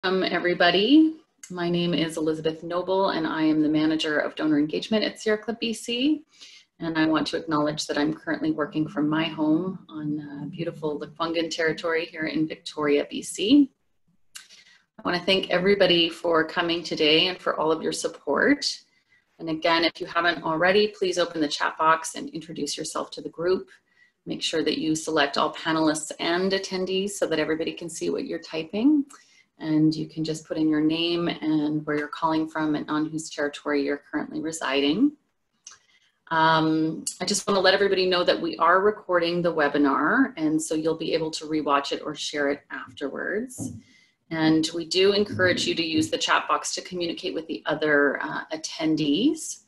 Everybody. My name is Elizabeth Noble and I am the Manager of Donor Engagement at Ciera Club BC. And I want to acknowledge that I'm currently working from my home on beautiful Lekwungen territory here in Victoria, BC. I want to thank everybody for coming today and for all of your support. And again, if you haven't already, please open the chat box and introduce yourself to the group. Make sure that you select all panelists and attendees so that everybody can see what you're typing. And you can just put in your name and where you're calling from and on whose territory you're currently residing. I just want to let everybody know that we are recording the webinar, and so you'll be able to rewatch it or share it afterwards. And we do encourage you to use the chat box to communicate with the other attendees.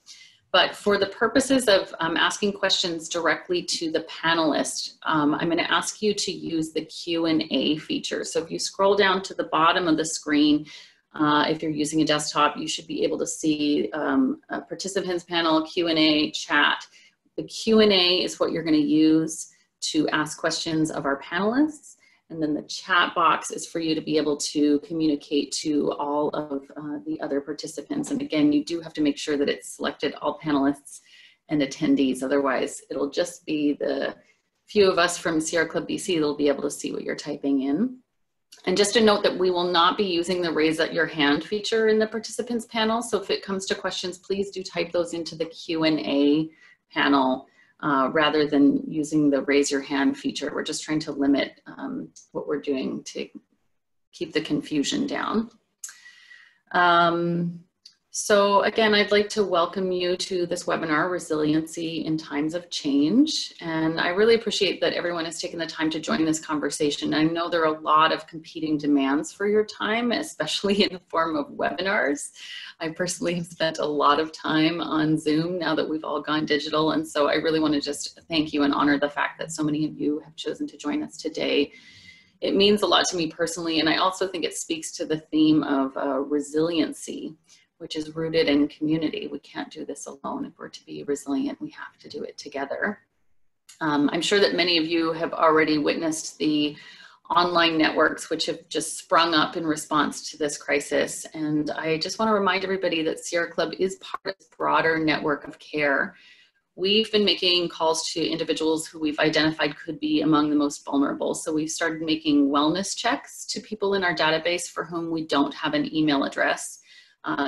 But for the purposes of asking questions directly to the panelist, I'm going to ask you to use the Q&A feature. So if you scroll down to the bottom of the screen, if you're using a desktop, you should be able to see a participants panel, Q&A, chat. The Q&A is what you're going to use to ask questions of our panelists. And then the chat box is for you to be able to communicate to all of the other participants. And again, you do have to make sure that it's selected all panelists and attendees. Otherwise, it'll just be the few of us from Ciera Club BC that'll be able to see what you're typing in. And just a note that we will not be using the raise your hand feature in the participants panel. So if it comes to questions, please do type those into the Q&A panel. Rather than using the raise your hand feature. We're just trying to limit what we're doing to keep the confusion down. So again, I'd like to welcome you to this webinar, Resiliency in Times of Change. And I really appreciate that everyone has taken the time to join this conversation. I know there are a lot of competing demands for your time, especially in the form of webinars. I personally have spent a lot of time on Zoom now that we've all gone digital. And so I really want to just thank you and honor the fact that so many of you have chosen to join us today. It means a lot to me personally, and I also think it speaks to the theme of resiliency, which is rooted in community. We can't do this alone. If we're to be resilient, we have to do it together. I'm sure that many of you have already witnessed the online networks which have just sprung up in response to this crisis. And I just want to remind everybody that Ciera Club is part of this broader network of care. We've been making calls to individuals who we've identified could be among the most vulnerable. So we've started making wellness checks to people in our database for whom we don't have an email address.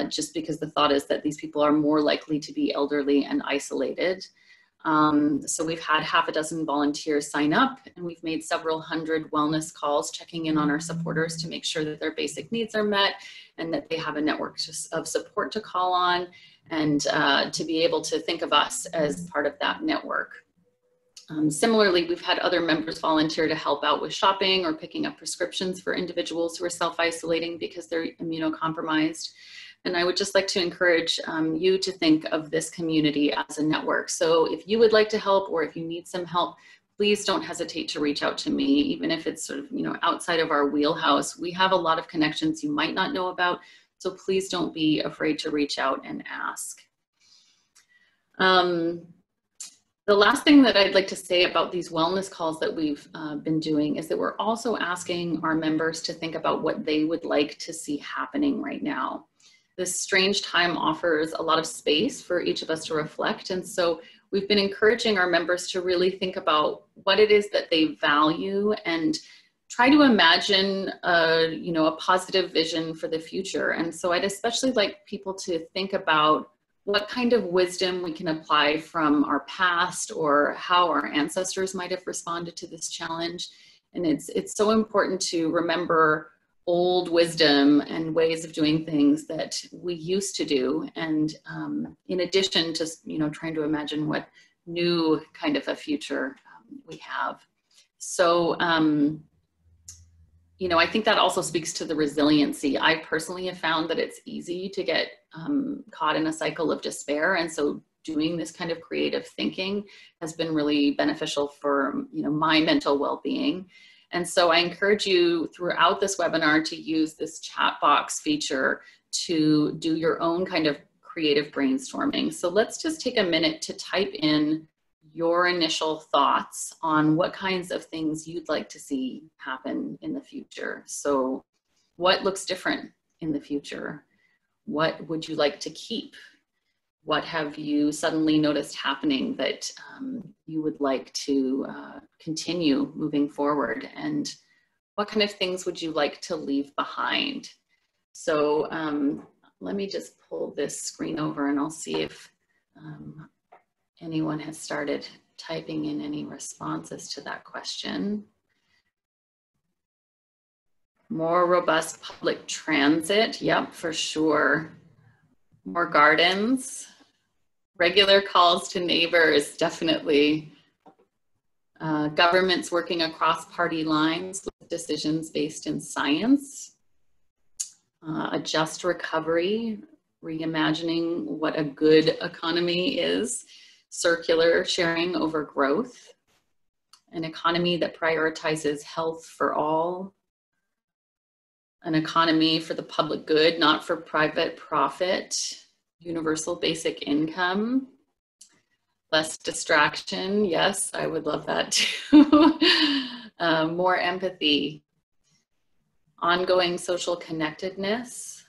Just because the thought is that these people are more likely to be elderly and isolated. So we've had half a dozen volunteers sign up, and we've made several hundred wellness calls checking in on our supporters to make sure that their basic needs are met and that they have a network of support to call on and to be able to think of us as part of that network. Similarly, we've had other members volunteer to help out with shopping or picking up prescriptions for individuals who are self-isolating because they're immunocompromised. And I would just like to encourage you to think of this community as a network. So if you would like to help or if you need some help, please don't hesitate to reach out to me, even if it's sort of, outside of our wheelhouse. We have a lot of connections you might not know about, so please don't be afraid to reach out and ask. The last thing that I'd like to say about these wellness calls that we've been doing is that we're also asking our members to think about what they would like to see happening right now. This strange time offers a lot of space for each of us to reflect. And so we've been encouraging our members to really think about what it is that they value and try to imagine a positive vision for the future. And so I'd especially like people to think about what kind of wisdom we can apply from our past or how our ancestors might have responded to this challenge. And it's so important to remember old wisdom and ways of doing things that we used to do. And in addition to, trying to imagine what new kind of a future we have. So, I think that also speaks to the resiliency. I personally have found that it's easy to get caught in a cycle of despair. And so doing this kind of creative thinking has been really beneficial for, my mental well-being. And so I encourage you throughout this webinar to use this chat box feature to do your own kind of creative brainstorming. So let's just take a minute to type in your initial thoughts on what kinds of things you'd like to see happen in the future. So What looks different in the future? What would you like to keep? What have you suddenly noticed happening that you would like to continue moving forward? And what kind of things would you like to leave behind? So let me just pull this screen over and I'll see if anyone has started typing in any responses to that question. More robust public transit, yep, for sure. More gardens. Regular calls to neighbors, definitely. Governments working across party lines with decisions based in science. A just recovery, reimagining what a good economy is. Circular sharing over growth. An economy that prioritizes health for all. An economy for the public good, not for private profit. Universal basic income, less distraction. Yes, I would love that too. More empathy, ongoing social connectedness.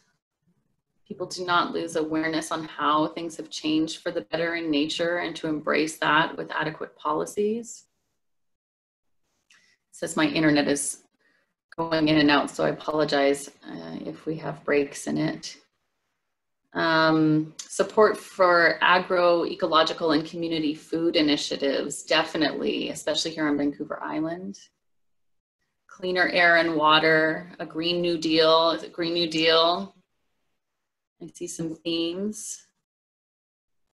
People do not lose awareness on how things have changed for the better in nature and to embrace that with adequate policies. It says my internet is going in and out, so I apologize if we have breaks in it. Support for agro-ecological and community food initiatives, definitely, especially here on Vancouver Island. Cleaner air and water, a Green New Deal. Is it Green New Deal? I see some themes.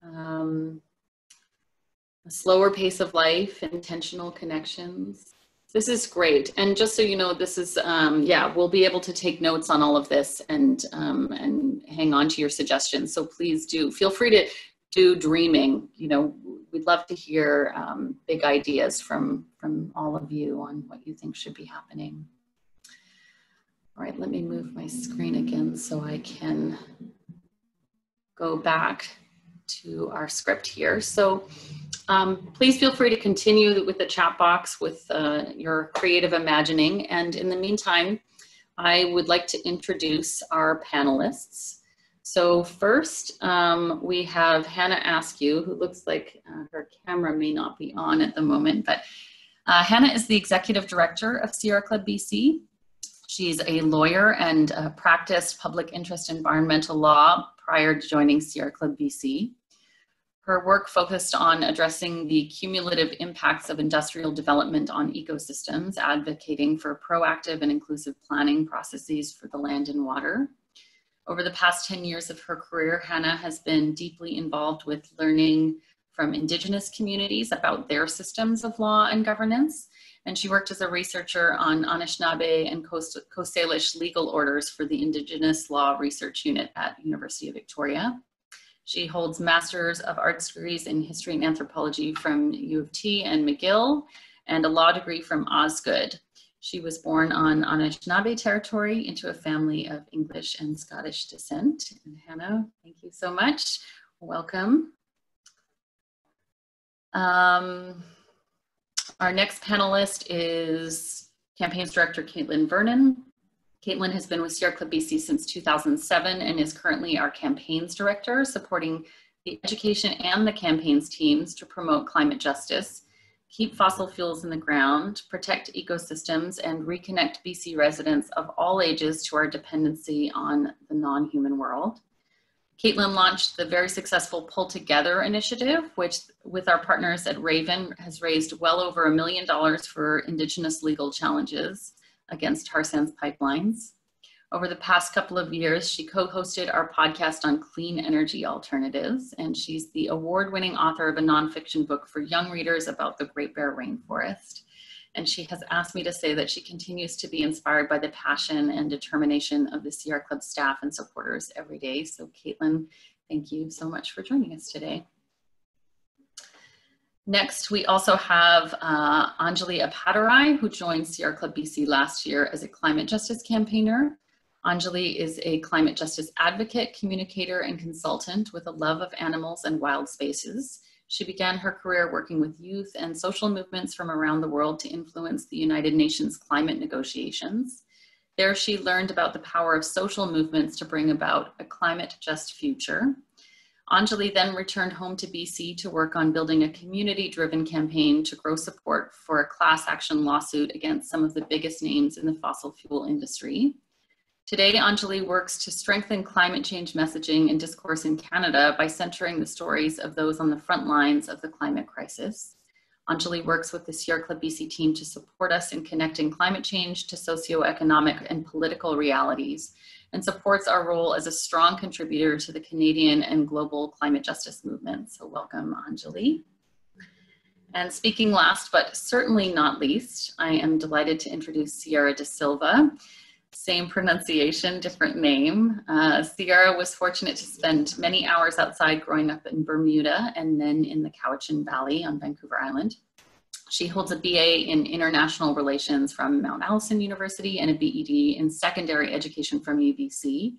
A slower pace of life, intentional connections. This is great. And just so you know, this is, yeah, we'll be able to take notes on all of this and hang on to your suggestions. So please do, feel free to do dreaming. You know, we'd love to hear big ideas from all of you on what you think should be happening. All right, let me move my screen again so I can go back to our script here. So please feel free to continue with the chat box with your creative imagining. And in the meantime, I would like to introduce our panelists. So first, we have Hannah Askew, who looks like her camera may not be on at the moment, but Hannah is the Executive Director of Ciera Club BC. She's a lawyer and practiced public interest environmental law prior to joining Ciera Club BC. Her work focused on addressing the cumulative impacts of industrial development on ecosystems, advocating for proactive and inclusive planning processes for the land and water. Over the past 10 years of her career, Hannah has been deeply involved with learning from Indigenous communities about their systems of law and governance. And she worked as a researcher on Anishinaabe and Coast Salish legal orders for the Indigenous Law Research Unit at University of Victoria. She holds Masters of Arts degrees in History and Anthropology from U of T and McGill, and a law degree from Osgoode. She was born on Anishinaabe territory into a family of English and Scottish descent. And Hannah, thank you so much. Welcome. Our next panelist is Campaigns Director Caitlyn Vernon. Kaitlin has been with Ciera Club BC since 2007 and is currently our campaigns director, supporting the education and the campaigns teams to promote climate justice, keep fossil fuels in the ground, protect ecosystems, and reconnect BC residents of all ages to our dependency on the non-human world. Kaitlin launched the very successful Pull Together initiative, which with our partners at Raven has raised well over $1 million for Indigenous legal challenges against tar sands pipelines. Over the past couple of years, she co-hosted our podcast on clean energy alternatives, and she's the award-winning author of a nonfiction book for young readers about the Great Bear Rainforest. And she has asked me to say that she continues to be inspired by the passion and determination of the Ciera Club staff and supporters every day. So Kaitlin, thank you so much for joining us today. Next, we also have Anjali Appadurai, who joined Ciera Club BC last year as a climate justice campaigner. Anjali is a climate justice advocate, communicator, and consultant with a love of animals and wild spaces. She began her career working with youth and social movements from around the world to influence the United Nations climate negotiations. There she learned about the power of social movements to bring about a climate-just future. Anjali then returned home to BC to work on building a community-driven campaign to grow support for a class action lawsuit against some of the biggest names in the fossil fuel industry. Today, Anjali works to strengthen climate change messaging and discourse in Canada by centering the stories of those on the front lines of the climate crisis. Anjali works with the Ciera Club BC team to support us in connecting climate change to socioeconomic and political realities, and supports our role as a strong contributor to the Canadian and global climate justice movement. So welcome, Anjali. And speaking last, but certainly not least, I am delighted to introduce Ciera DeSilva. Same pronunciation, different name. Ciera was fortunate to spend many hours outside growing up in Bermuda and then in the Cowichan Valley on Vancouver Island. She holds a BA in International Relations from Mount Allison University and a BEd in Secondary Education from UBC.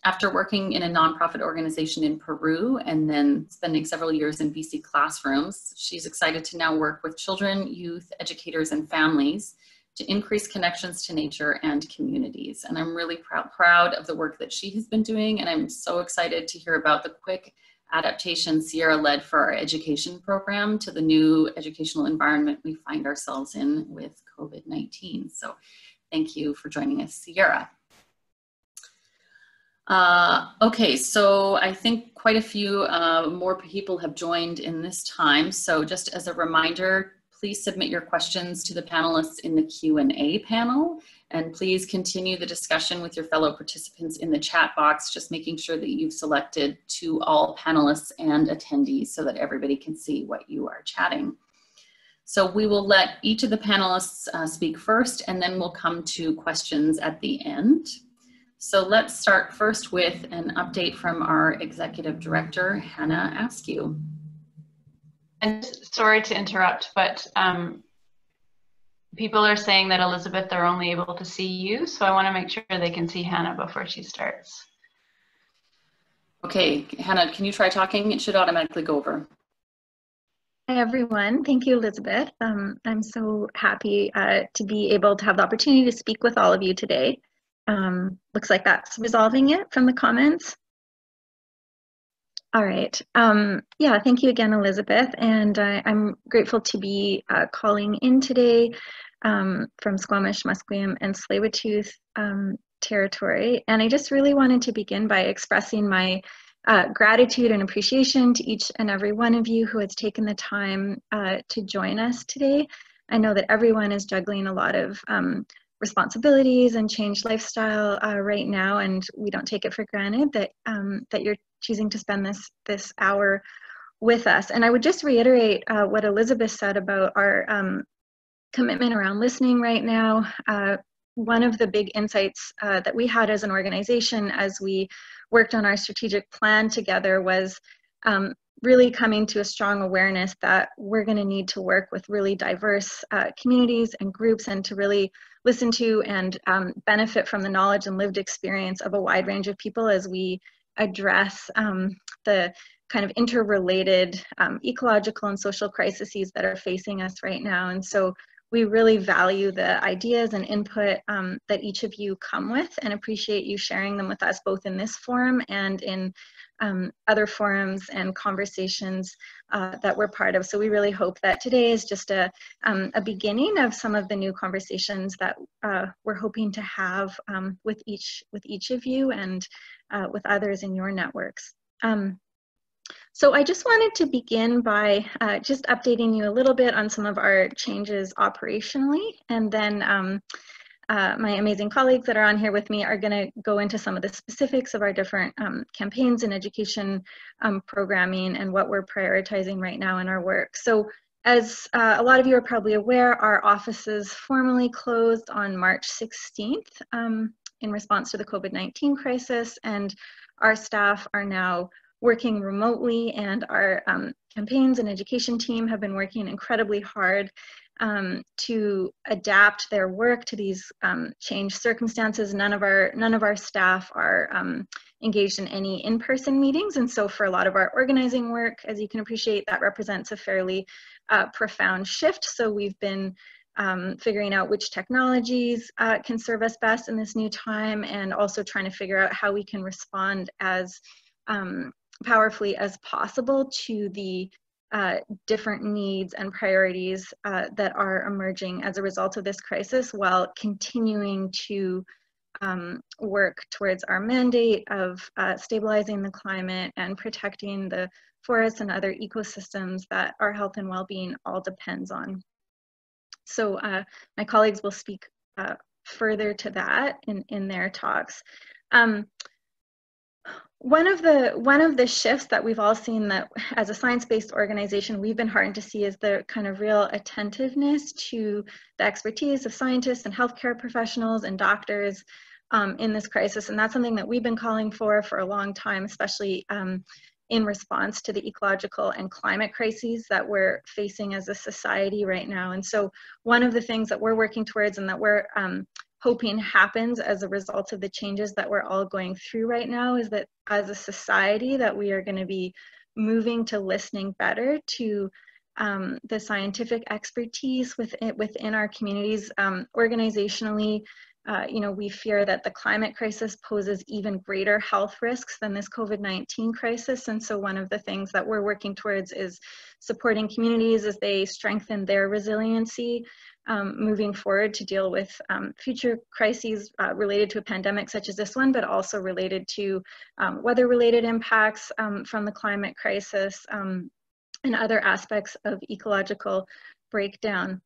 After working in a nonprofit organization in Peru and then spending several years in BC classrooms, she's excited to now work with children, youth, educators, and families to increase connections to nature and communities. And I'm really proud of the work that she has been doing, and I'm so excited to hear about the quick adaptation Ciera led for our education program to the new educational environment we find ourselves in with COVID-19. So thank you for joining us, Ciera. Okay, so I think quite a few more people have joined in this time. So just as a reminder, please submit your questions to the panelists in the Q&A panel, and please continue the discussion with your fellow participants in the chat box, just making sure that you've selected to all panelists and attendees so that everybody can see what you are chatting. So we will let each of the panelists speak first, and then we'll come to questions at the end. So let's start first with an update from our Executive Director, Hannah Askew. And sorry to interrupt, but people are saying that Elizabeth, they're only able to see you, so I want to make sure they can see Hannah before she starts. Okay, Hannah, can you try talking? It should automatically go over. Hi everyone, thank you Elizabeth. I'm so happy to be able to have the opportunity to speak with all of you today. Looks like that's resolving it from the comments. All right. Yeah, thank you again, Elizabeth. And I'm grateful to be calling in today from Squamish, Musqueam, and Tsleil-Waututh territory. And I just really wanted to begin by expressing my gratitude and appreciation to each and every one of you who has taken the time to join us today. I know that everyone is juggling a lot of responsibilities and changed lifestyle right now, and we don't take it for granted that that you're choosing to spend this hour with us. And I would just reiterate what Elizabeth said about our commitment around listening right now. One of the big insights that we had as an organization as we worked on our strategic plan together was really coming to a strong awareness that we're going to need to work with really diverse communities and groups, and to really listen to and benefit from the knowledge and lived experience of a wide range of people as we address the kind of interrelated ecological and social crises that are facing us right now. And so we really value the ideas and input that each of you come with, and appreciate you sharing them with us both in this forum and in other forums and conversations that we're part of. So we really hope that today is just a beginning of some of the new conversations that we're hoping to have with each of you and with others in your networks. So I just wanted to begin by just updating you a little bit on some of our changes operationally, and then my amazing colleagues that are on here with me are going to go into some of the specifics of our different campaigns and education programming and what we're prioritizing right now in our work. So as a lot of you are probably aware, our offices formally closed on March 16th in response to the COVID-19 crisis, and our staff are now working remotely, and our campaigns and education team have been working incredibly hard to adapt their work to these changed circumstances. None of our staff are engaged in any in-person meetings, and so for a lot of our organizing work, as you can appreciate, that represents a fairly profound shift. So we've been figuring out which technologies can serve us best in this new time, and also trying to figure out how we can respond as powerfully as possible to the different needs and priorities that are emerging as a result of this crisis, while continuing to work towards our mandate of stabilizing the climate and protecting the forests and other ecosystems that our health and well-being all depends on. So my colleagues will speak further to that in their talks. One of the shifts that we've all seen, that as a science-based organization we've been heartened to see, is the kind of real attentiveness to the expertise of scientists and healthcare professionals and doctors in this crisis. And that's something that we've been calling for a long time, especially in response to the ecological and climate crises that we're facing as a society right now. And so one of the things that we're working towards, and that we're hoping happens as a result of the changes that we're all going through right now, is that as a society that we are going to be moving to listening better to the scientific expertise within our communities. Organizationally, you know, we fear that the climate crisis poses even greater health risks than this COVID-19 crisis. And so one of the things that we're working towards is supporting communities as they strengthen their resiliency moving forward to deal with future crises related to a pandemic such as this one, but also related to weather-related impacts from the climate crisis and other aspects of ecological breakdown.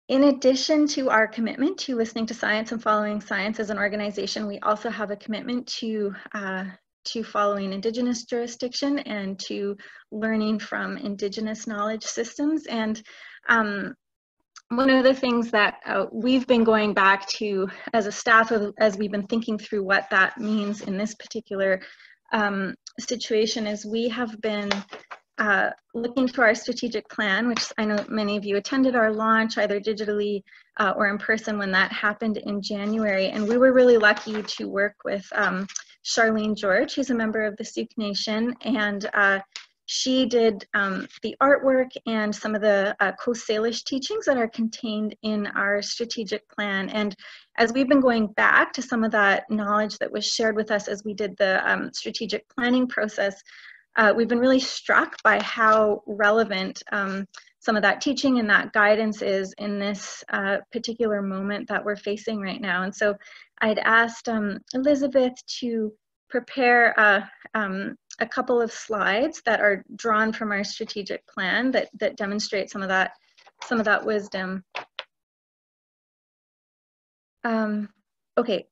In addition to our commitment to listening to science and following science as an organization, we also have a commitment to following Indigenous jurisdiction and to learning from Indigenous knowledge systems. And one of the things that we've been going back to as a staff, as we've been thinking through what that means in this particular situation, is we have been looking to our strategic plan, which I know many of you attended our launch either digitally or in person when that happened in January. And we were really lucky to work with Charlene George, who's a member of the Sioux Nation, and she did the artwork and some of the Coast Salish teachings that are contained in our strategic plan. And as we've been going back to some of that knowledge that was shared with us as we did the strategic planning process, we've been really struck by how relevant some of that teaching and that guidance is in this particular moment that we're facing right now. And so I'd asked Elizabeth to prepare a couple of slides that are drawn from our strategic plan that demonstrate some of that wisdom. Okay.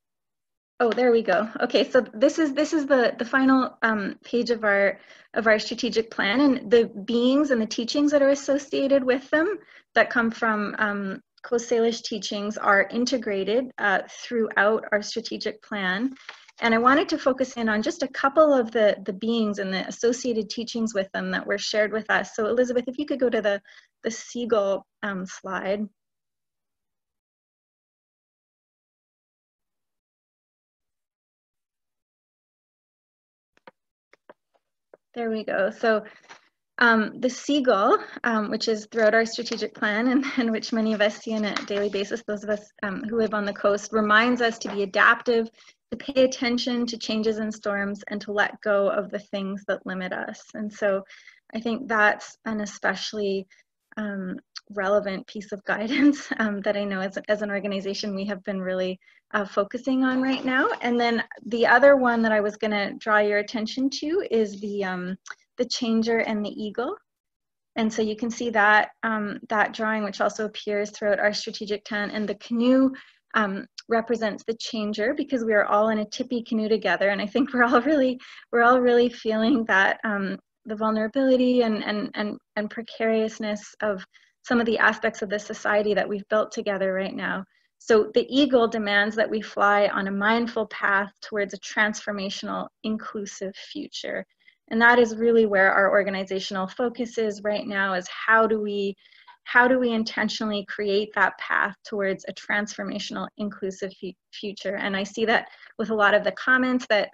Oh, there we go. Okay, so this is the final page of our strategic plan, and the beings and the teachings that are associated with them that come from Coast Salish teachings are integrated throughout our strategic plan. And I wanted to focus in on just a couple of the beings and the associated teachings with them that were shared with us. So Elizabeth, if you could go to the seagull slide. There we go. So the seagull, which is throughout our strategic plan and which many of us see on a daily basis, those of us who live on the coast, reminds us to be adaptive, to pay attention to changes in storms, and to let go of the things that limit us. And so I think that's an especially relevant piece of guidance that I know as an organization we have been really focusing on right now. And then the other one that I was going to draw your attention to is the changer and the eagle. And so you can see that that drawing, which also appears throughout our strategic plan, and the canoe represents the changer, because we are all in a tippy canoe together. And I think we're all really feeling that the vulnerability and precariousness of some of the aspects of the society that we've built together right now. So the eagle demands that we fly on a mindful path towards a transformational, inclusive future. And that is really where our organizational focus is right now, is how do we intentionally create that path towards a transformational, inclusive future. And I see that with a lot of the comments that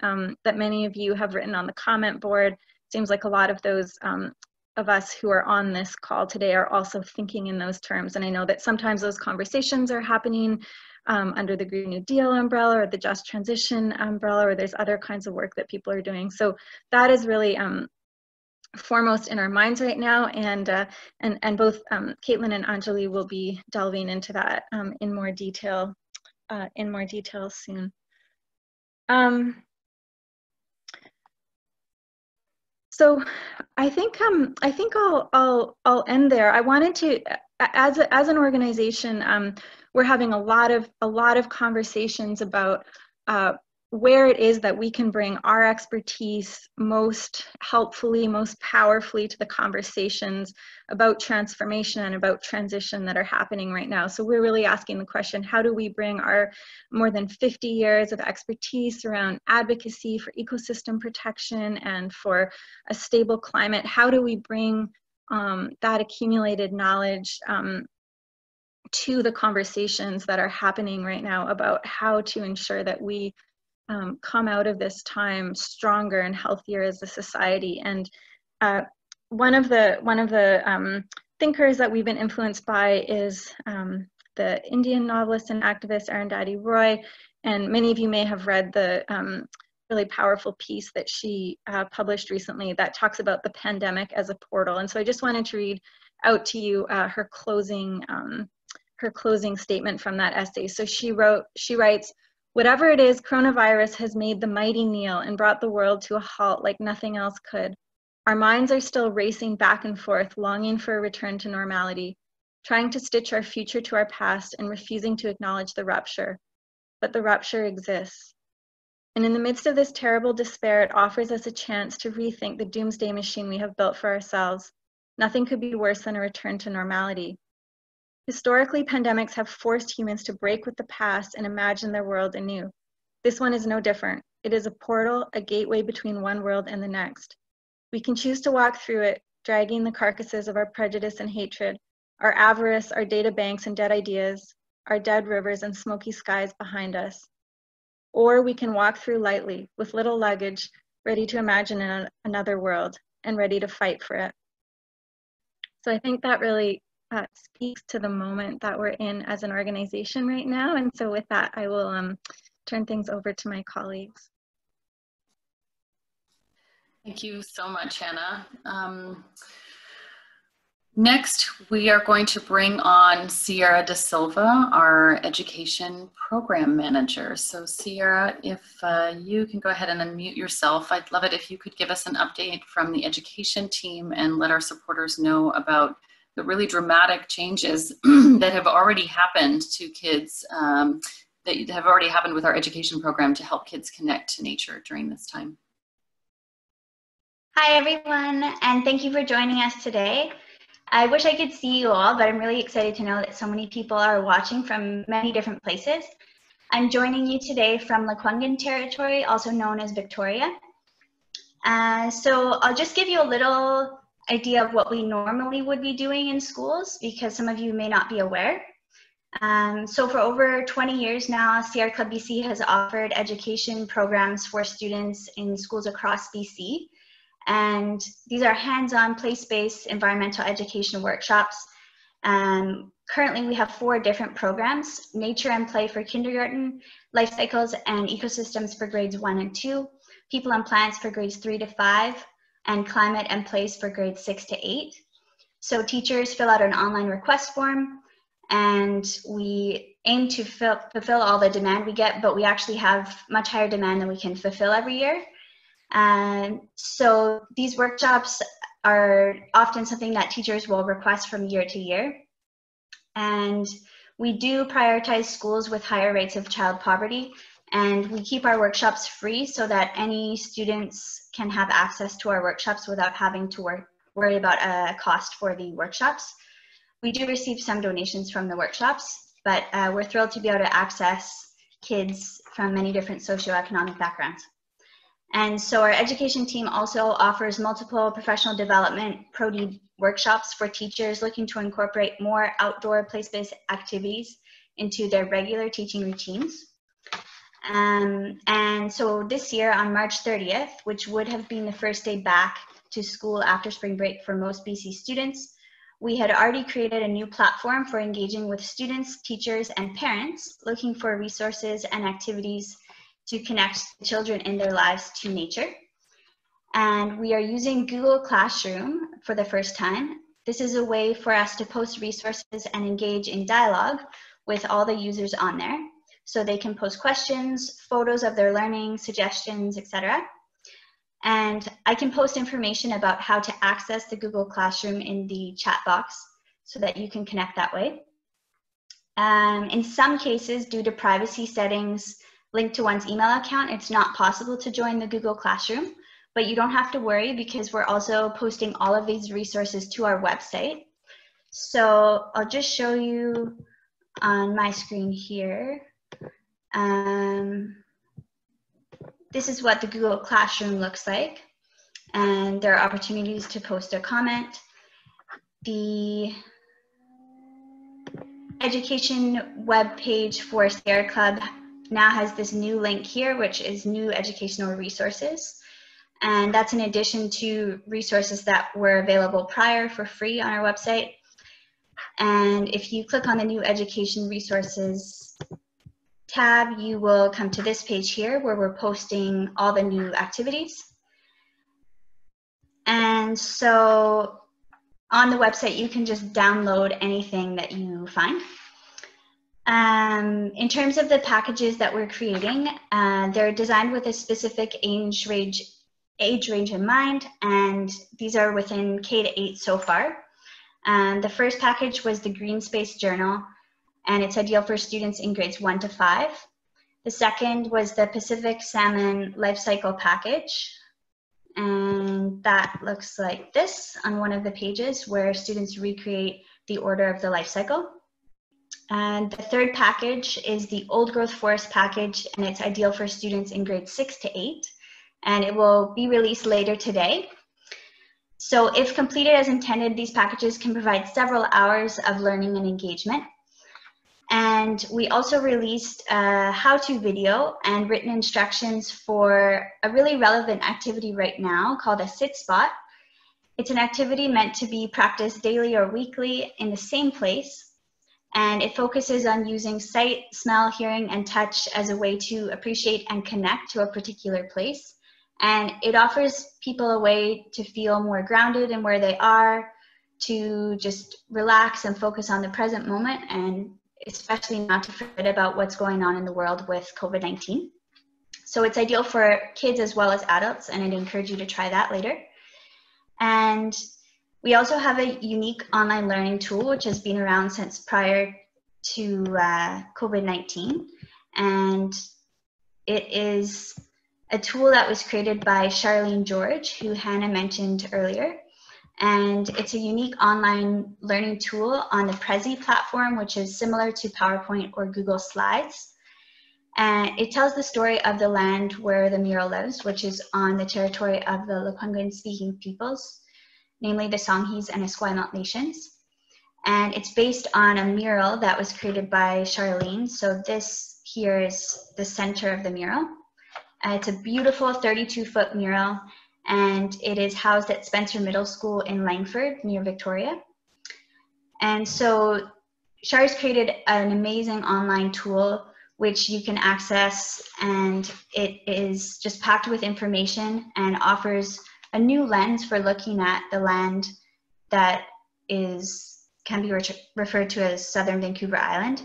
many of you have written on the comment board. Seems like a lot of those of us who are on this call today are also thinking in those terms. And I know that sometimes those conversations are happening under the Green New Deal umbrella or the Just Transition umbrella, or there's other kinds of work that people are doing. So that is really foremost in our minds right now, and both Kaitlin and Anjali will be delving into that in more detail soon. So I think I'll end there. I wanted to, as an organization, we're having a lot of conversations about where it is that we can bring our expertise most helpfully, most powerfully to the conversations about transformation and about transition that are happening right now. So we're really asking the question, how do we bring our more than 50 years of expertise around advocacy for ecosystem protection and for a stable climate, how do we bring that accumulated knowledge to the conversations that are happening right now about how to ensure that we come out of this time stronger and healthier as a society. And one of the thinkers that we've been influenced by is the Indian novelist and activist Arundhati Roy, and many of you may have read the really powerful piece that she published recently that talks about the pandemic as a portal. And so I just wanted to read out to you her closing statement from that essay. So she writes, "Whatever it is, coronavirus has made the mighty kneel and brought the world to a halt like nothing else could. Our minds are still racing back and forth, longing for a return to normality, trying to stitch our future to our past and refusing to acknowledge the rupture. But the rupture exists. And in the midst of this terrible despair, it offers us a chance to rethink the doomsday machine we have built for ourselves. Nothing could be worse than a return to normality. Historically, pandemics have forced humans to break with the past and imagine their world anew. This one is no different. It is a portal, a gateway between one world and the next. We can choose to walk through it, dragging the carcasses of our prejudice and hatred, our avarice, our data banks and dead ideas, our dead rivers and smoky skies behind us. Or we can walk through lightly, with little luggage, ready to imagine another world and ready to fight for it." So I think that really speaks to the moment that we're in as an organization right now. And so with that, I will turn things over to my colleagues. Thank you so much, Hannah. Next, we are going to bring on Ciera DeSilva, our Education Program Manager. So Ciera, if you can go ahead and unmute yourself, I'd love it if you could give us an update from the education team and let our supporters know about the really dramatic changes that have already happened to kids, that have already happened with our education program to help kids connect to nature during this time. Hi everyone, and thank you for joining us today. I wish I could see you all, but I'm really excited to know that so many people are watching from many different places. I'm joining you today from Lekwungen territory, also known as Victoria. So I'll just give you a little idea of what we normally would be doing in schools, because some of you may not be aware. So for over 20 years now, Sierra Club BC has offered education programs for students in schools across BC. And these are hands-on, place-based environmental education workshops. Currently, we have 4 different programs: Nature and Play for kindergarten, Life Cycles and Ecosystems for grades 1 and 2, People and Plants for grades 3 to 5, and Climate and Place for grades 6 to 8. So teachers fill out an online request form, and we aim to fulfill all the demand we get, but we actually have much higher demand than we can fulfill every year. So these workshops are often something that teachers will request from year to year. And we do prioritize schools with higher rates of child poverty, and we keep our workshops free so that any students can have access to our workshops without having to worry about a cost for the workshops. We do receive some donations from the workshops, but we're thrilled to be able to access kids from many different socioeconomic backgrounds. And so our education team also offers multiple professional development Pro-D workshops for teachers looking to incorporate more outdoor place-based activities into their regular teaching routines. And so this year on March 30th, which would have been the first day back to school after spring break for most BC students, we had already created a new platform for engaging with students, teachers, and parents looking for resources and activities to connect children in their lives to nature. And we are using Google Classroom for the first time. This is a way for us to post resources and engage in dialogue with all the users on there. So they can post questions, photos of their learning, suggestions, etc. And I can post information about how to access the Google Classroom in the chat box so that you can connect that way. In some cases, due to privacy settings linked to one's email account, it's not possible to join the Google Classroom, but you don't have to worry because we're also posting all of these resources to our website. So I'll just show you on my screen here. This is what the Google Classroom looks like, and there are opportunities to post a comment. The education web page for Ciera Club now has this new link here, which is new educational resources. And that's in addition to resources that were available prior for free on our website. And if you click on the new education resources tab, you will come to this page here where we're posting all the new activities. And so on the website, you can just download anything that you find. In terms of the packages that we're creating, they're designed with a specific age range in mind, and these are within K to 8 so far. The first package was the Green Space Journal, and it's ideal for students in grades 1 to 5. The second was the Pacific Salmon Life Cycle package, and that looks like this on one of the pages where students recreate the order of the life cycle. And the third package is the Old Growth Forest package, and it's ideal for students in grades 6 to 8, and it will be released later today. So if completed as intended, these packages can provide several hours of learning and engagement. And we also released a how-to video and written instructions for a really relevant activity right now called a sit spot. It's an activity meant to be practiced daily or weekly in the same place. And it focuses on using sight, smell, hearing, and touch as a way to appreciate and connect to a particular place. And it offers people a way to feel more grounded in where they are, to just relax and focus on the present moment, and especially not to forget about what's going on in the world with COVID-19. So it's ideal for kids as well as adults, and I'd encourage you to try that later. And we also have a unique online learning tool, which has been around since prior to COVID-19. And it is a tool that was created by Charlene George, who Hannah mentioned earlier. And it's a unique online learning tool on the Prezi platform, which is similar to PowerPoint or Google Slides. And it tells the story of the land where the mural lives, which is on the territory of the Lekwungen-speaking peoples, namely the Songhees and Esquimalt nations. And it's based on a mural that was created by Charlene. So this here is the center of the mural. It's a beautiful 32-foot mural, and it is housed at Spencer Middle School in Langford near Victoria. And so Char's created an amazing online tool which you can access, and it is just packed with information and offers a new lens for looking at the land that can be referred to as Southern Vancouver Island.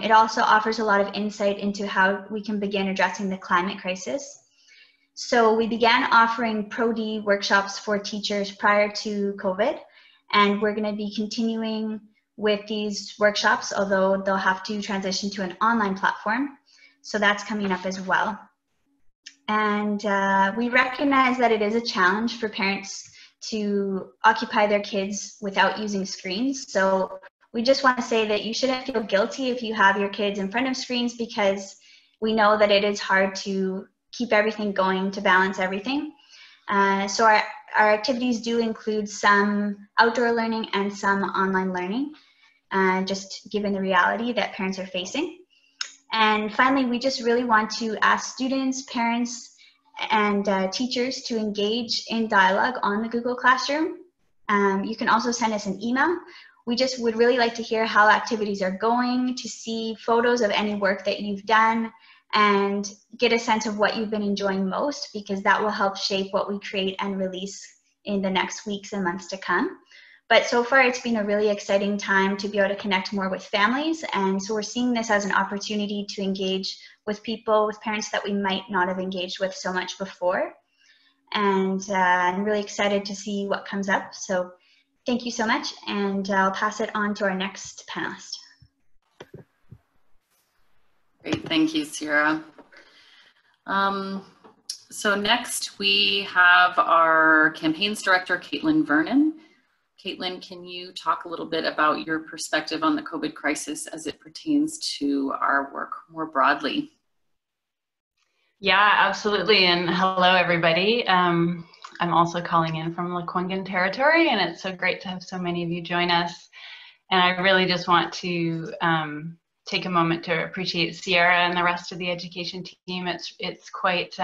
It also offers a lot of insight into how we can begin addressing the climate crisis. So we began offering Pro-D workshops for teachers prior to COVID, and we're going to be continuing with these workshops, although they'll have to transition to an online platform. So that's coming up as well. And we recognize that it is a challenge for parents to occupy their kids without using screens. So we just want to say that you shouldn't feel guilty if you have your kids in front of screens, because we know that it is hard to keep everything going, to balance everything. So our activities do include some outdoor learning and some online learning, just given the reality that parents are facing. And finally, we just really want to ask students, parents, and teachers to engage in dialogue on the Google Classroom. You can also send us an email. We just would really like to hear how activities are going, to see photos of any work that you've done, and get a sense of what you've been enjoying most, because that will help shape what we create and release in the next weeks and months to come. But so far, it's been a really exciting time to be able to connect more with families. And so we're seeing this as an opportunity to engage with people, with parents that we might not have engaged with so much before. And I'm really excited to see what comes up. So thank you so much. And I'll pass it on to our next panelist. Great, thank you, Ciera. So next we have our campaigns director, Caitlyn Vernon. Kaitlin, can you talk a little bit about your perspective on the COVID crisis as it pertains to our work more broadly? Yeah, absolutely. And hello, everybody. I'm also calling in from Lekwungen territory, and it's so great to have so many of you join us. And I really just want to take a moment to appreciate Ciera and the rest of the education team. It's quite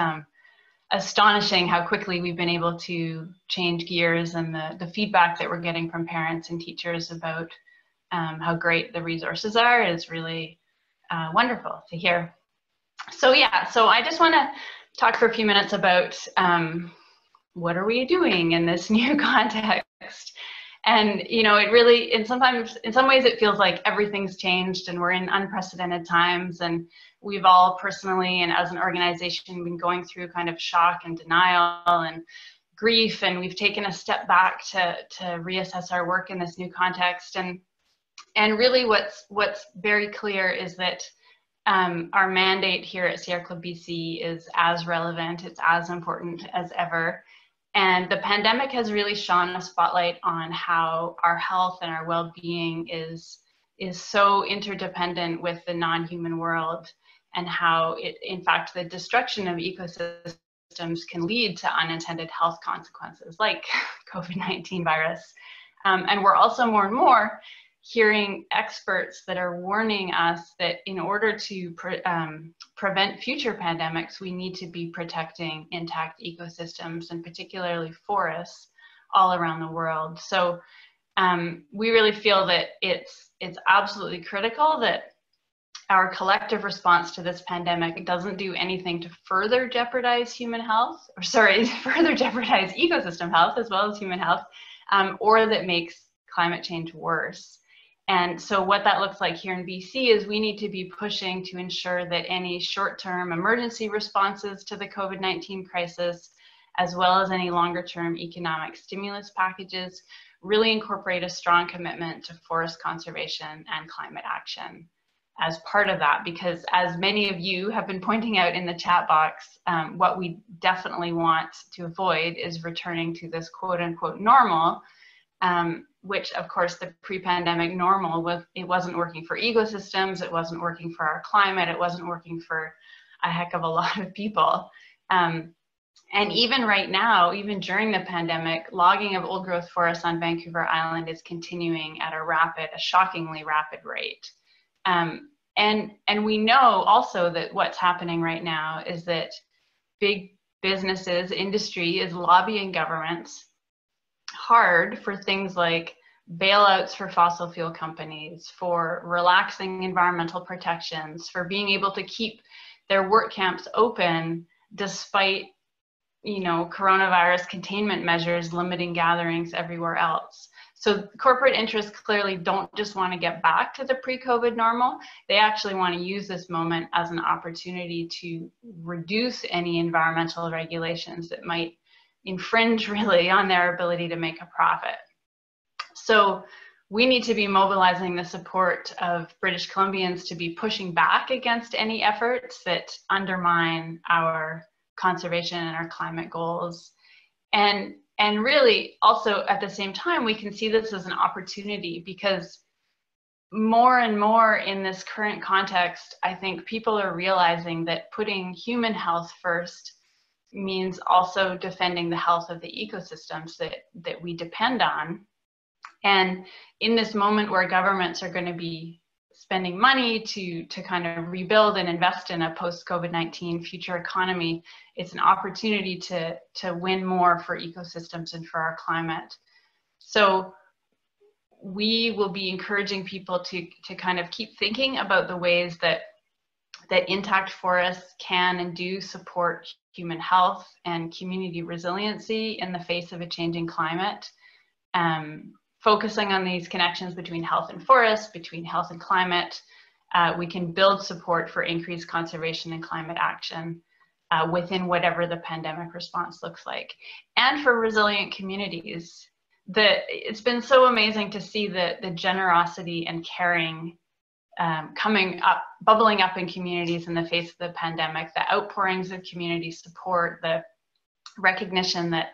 astonishing how quickly we've been able to change gears, and the feedback that we're getting from parents and teachers about how great the resources are is really wonderful to hear. So yeah, so I just want to talk for a few minutes about what are we doing in this new context. And, you know, it really, in some ways it feels like everything's changed and we're in unprecedented times, and we've all personally and as an organization been going through kind of shock and denial and grief, and we've taken a step back to reassess our work in this new context. And really what's very clear is that our mandate here at Sierra Club BC is as relevant, it's as important as ever. And the pandemic has really shone a spotlight on how our health and our well-being is so interdependent with the non-human world, and how in fact, the destruction of ecosystems can lead to unintended health consequences like COVID-19 virus. And we're also more and more hearing experts that are warning us that in order to prevent future pandemics, we need to be protecting intact ecosystems, and particularly forests all around the world. So we really feel that it's absolutely critical that our collective response to this pandemic doesn't do anything to further jeopardize human health, or further jeopardize ecosystem health as well as human health, or that makes climate change worse. And so what that looks like here in BC is we need to be pushing to ensure that any short-term emergency responses to the COVID-19 crisis, as well as any longer-term economic stimulus packages, really incorporate a strong commitment to forest conservation and climate action as part of that. Because as many of you have been pointing out in the chat box, what we definitely want to avoid is returning to this quote-unquote normal, which of course the pre-pandemic normal it wasn't working for ecosystems, it wasn't working for our climate, it wasn't working for a heck of a lot of people. And even right now, even during the pandemic, logging of old growth forests on Vancouver Island is continuing at a shockingly rapid rate. And we know also that what's happening right now is that big businesses, industry is lobbying governments hard for things like bailouts for fossil fuel companies, for relaxing environmental protections, for being able to keep their work camps open despite, you know, coronavirus containment measures limiting gatherings everywhere else. So corporate interests clearly don't just want to get back to the pre-COVID normal, they actually want to use this moment as an opportunity to reduce any environmental regulations that might infringe really on their ability to make a profit. So we need to be mobilizing the support of British Columbians to be pushing back against any efforts that undermine our conservation and our climate goals. And really also at the same time, we can see this as an opportunity, because more and more in this current context, I think people are realizing that putting human health first means also defending the health of the ecosystems that we depend on. And in this moment where governments are going to be spending money to kind of rebuild and invest in a post-COVID-19 future economy, it's an opportunity to win more for ecosystems and for our climate. So we will be encouraging people to kind of keep thinking about the ways that intact forests can and do support human health and community resiliency in the face of a changing climate. Focusing on these connections between health and forest, between health and climate, we can build support for increased conservation and climate action within whatever the pandemic response looks like. And for resilient communities, it's been so amazing to see the generosity and caring bubbling up in communities in the face of the pandemic, the outpourings of community support, the recognition that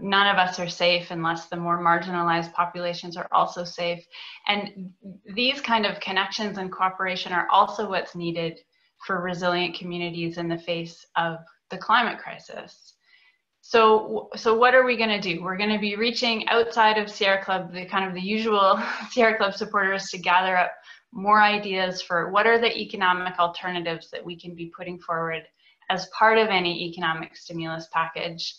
none of us are safe unless the more marginalized populations are also safe. And these kind of connections and cooperation are also what's needed for resilient communities in the face of the climate crisis. So what are we going to do? We're going to be reaching outside of Ciera Club, the kind of the usual Ciera Club supporters, to gather up more ideas for what are the economic alternatives that we can be putting forward as part of any economic stimulus package.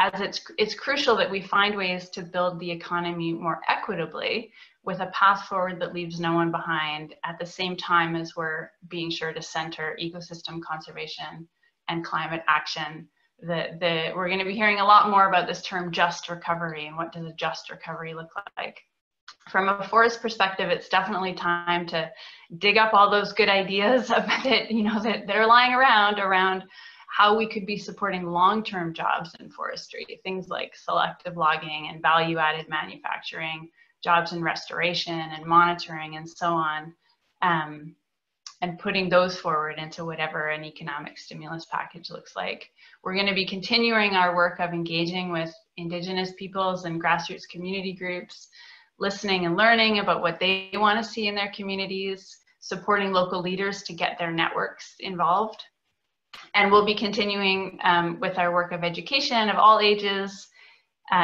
As it's crucial that we find ways to build the economy more equitably with a path forward that leaves no one behind, at the same time as we're being sure to center ecosystem conservation and climate action. We're going to be hearing a lot more about this term just recovery, and what does a just recovery look like. From a forest perspective, it's definitely time to dig up all those good ideas that are lying around how we could be supporting long-term jobs in forestry, things like selective logging and value-added manufacturing, jobs in restoration and monitoring and so on, and putting those forward into whatever an economic stimulus package looks like. We're going to be continuing our work of engaging with Indigenous peoples and grassroots community groups, listening and learning about what they want to see in their communities, supporting local leaders to get their networks involved. And we'll be continuing with our work of education of all ages,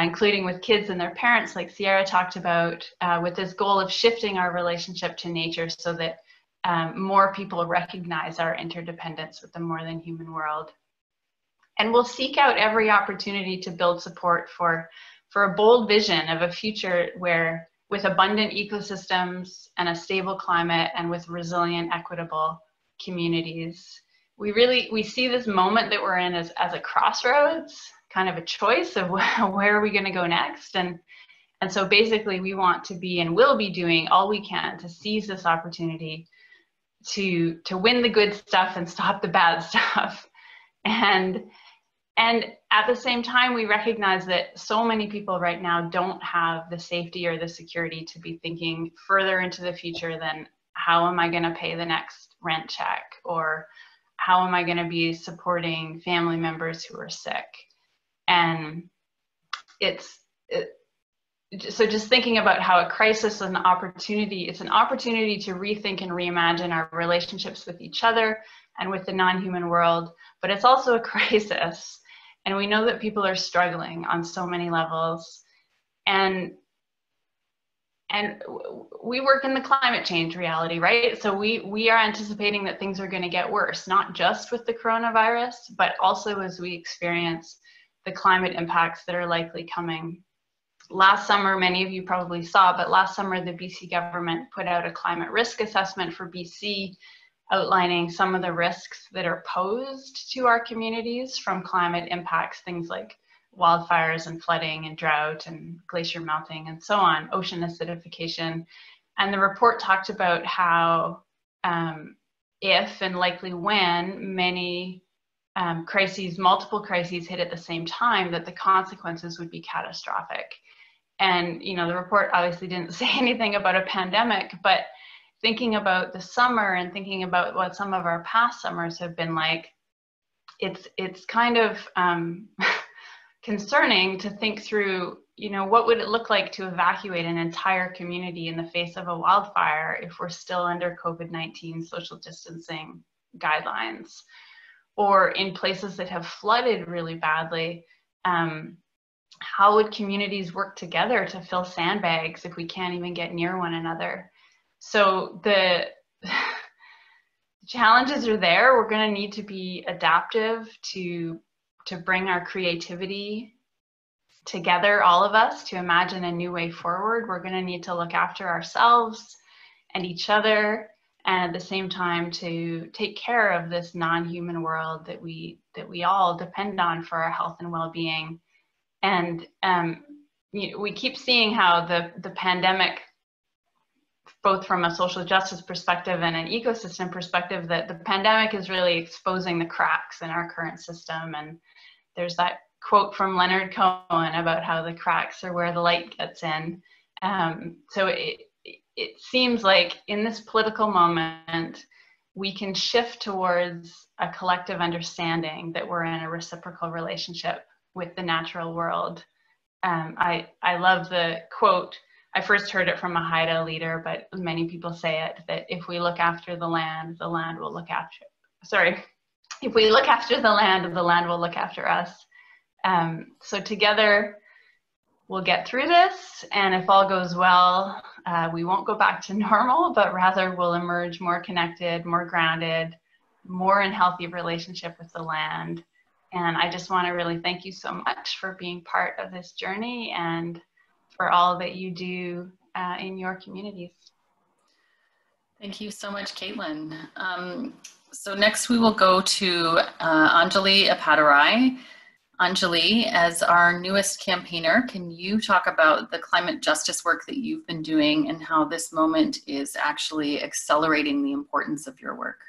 including with kids and their parents, like Ciera talked about, with this goal of shifting our relationship to nature so that more people recognize our interdependence with the more than human world. And we'll seek out every opportunity to build support for a bold vision of a future where, with abundant ecosystems and a stable climate and with resilient, equitable communities, we see this moment that we're in as a crossroads, kind of a choice of where are we going to go next. And so basically we want to be and will be doing all we can to seize this opportunity to win the good stuff and stop the bad stuff. And at the same time, we recognize that so many people right now don't have the safety or the security to be thinking further into the future than how am I going to pay the next rent check, or how am I going to be supporting family members who are sick. And so just thinking about how a crisis is an opportunity, it's an opportunity to rethink and reimagine our relationships with each other and with the non-human world, but it's also a crisis. And we know that people are struggling on so many levels. And we work in the climate change reality, right? So we are anticipating that things are going to get worse, not just with the coronavirus, but also as we experience the climate impacts that are likely coming. Last summer, many of you probably saw, but last summer the BC government put out a climate risk assessment for BC, outlining some of the risks that are posed to our communities from climate impacts, things like wildfires and flooding and drought and glacier melting and so on, ocean acidification. And the report talked about how if and likely when many multiple crises hit at the same time, that the consequences would be catastrophic. And the report obviously didn't say anything about a pandemic, but thinking about the summer and thinking about what some of our past summers have been like, it's kind of concerning to think through, what would it look like to evacuate an entire community in the face of a wildfire if we're still under COVID-19 social distancing guidelines? Or in places that have flooded really badly, how would communities work together to fill sandbags if we can't even get near one another? So the challenges are there. We're going to need to be adaptive to bring our creativity together, all of us, to imagine a new way forward. We're going to need to look after ourselves and each other, and at the same time to take care of this non-human world that we all depend on for our health and well-being. And we keep seeing how the pandemic, both from a social justice perspective and an ecosystem perspective, that the pandemic is really exposing the cracks in our current system. And there's that quote from Leonard Cohen about how the cracks are where the light gets in. So it seems like in this political moment, we can shift towards a collective understanding that we're in a reciprocal relationship with the natural world. I love the quote. I first heard it from a Haida leader, but many people say it, that if we look after the land will look after, if we look after the land will look after us. So together, we'll get through this, and if all goes well, we won't go back to normal, but rather we'll emerge more connected, more grounded, more in healthy relationship with the land. And I just want to really thank you so much for being part of this journey and for all that you do in your communities. Thank you so much, Kaitlin. So next we will go to Anjali Appadurai. Anjali, as our newest campaigner, can you talk about the climate justice work that you've been doing and how this moment is actually accelerating the importance of your work?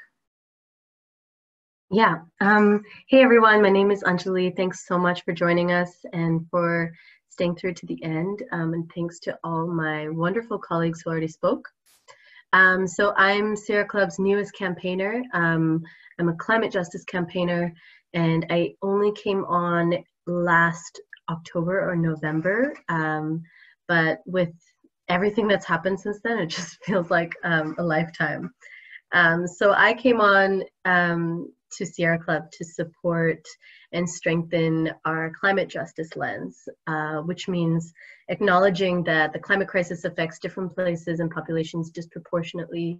Yeah. Hey, everyone. My name is Anjali. Thanks so much for joining us and for staying through to the end. And thanks to all my wonderful colleagues who already spoke. So I'm Ciera Club's newest campaigner. I'm a climate justice campaigner, and I only came on last October or November. But with everything that's happened since then, it just feels like a lifetime. So I came on to Ciera Club to support and strengthen our climate justice lens, which means acknowledging that the climate crisis affects different places and populations disproportionately,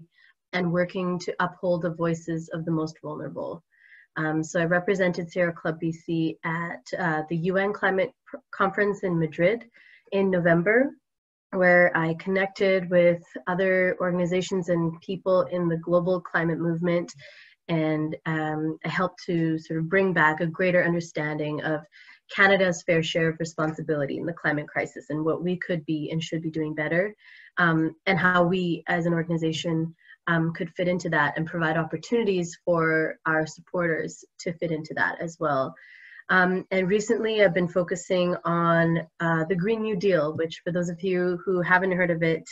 and working to uphold the voices of the most vulnerable. So I represented Ciera Club BC at the UN Climate Conference in Madrid in November, where I connected with other organizations and people in the global climate movement, and I helped to sort of bring back a greater understanding of Canada's fair share of responsibility in the climate crisis and what we could be and should be doing better, and how we as an organization could fit into that and provide opportunities for our supporters to fit into that as well. And recently I've been focusing on the Green New Deal, which for those of you who haven't heard of it,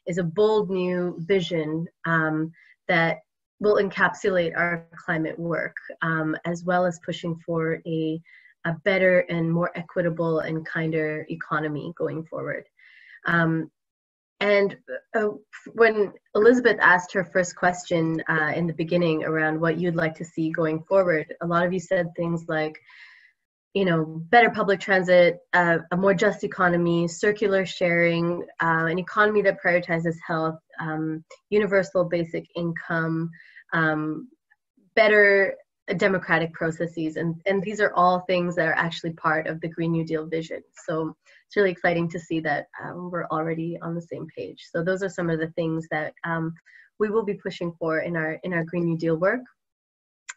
is a bold new vision that will encapsulate our climate work, as well as pushing for a better and more equitable and kinder economy going forward. And when Elizabeth asked her first question in the beginning around what you'd like to see going forward, a lot of you said things like, you know, better public transit, a more just economy, circular sharing, an economy that prioritizes health, universal basic income, better democratic processes. And these are all things that are actually part of the Green New Deal vision. So it's really exciting to see that we're already on the same page. So those are some of the things that we will be pushing for in our Green New Deal work.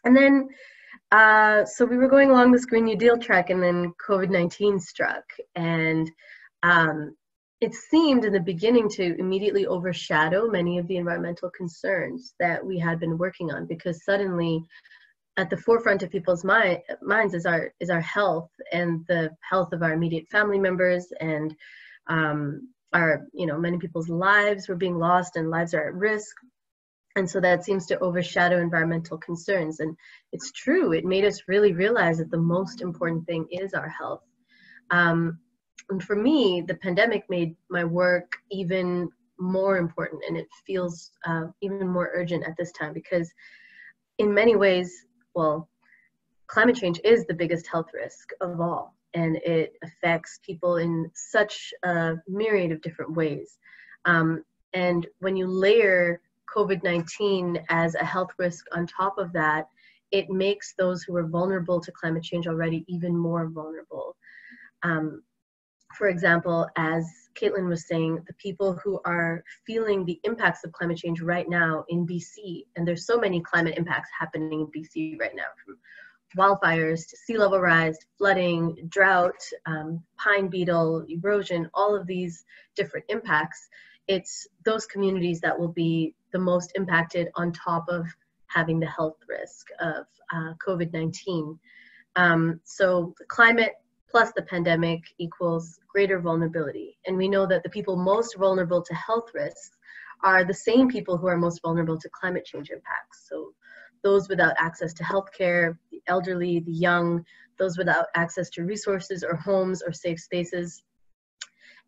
And then, so we were going along this Green New Deal track, and then COVID-19 struck. And it seemed in the beginning to immediately overshadow many of the environmental concerns that we had been working on, because suddenly at the forefront of people's minds is our health and the health of our immediate family members, and many people's lives were being lost and lives are at risk. And so that seems to overshadow environmental concerns. And it's true, it made us really realize that the most important thing is our health. And for me, the pandemic made my work even more important, and it feels even more urgent at this time, because in many ways, well, climate change is the biggest health risk of all, and it affects people in such a myriad of different ways. And when you layer COVID-19 as a health risk on top of that, it makes those who are vulnerable to climate change already even more vulnerable. For example, as Kaitlin was saying, the people who are feeling the impacts of climate change right now in BC, and there's so many climate impacts happening in BC right now, from wildfires to sea level rise, flooding, drought, pine beetle, erosion, all of these different impacts. It's those communities that will be the most impacted on top of having the health risk of COVID-19. So the climate plus the pandemic equals greater vulnerability. And we know that the people most vulnerable to health risks are the same people who are most vulnerable to climate change impacts. So those without access to healthcare, the elderly, the young, those without access to resources or homes or safe spaces.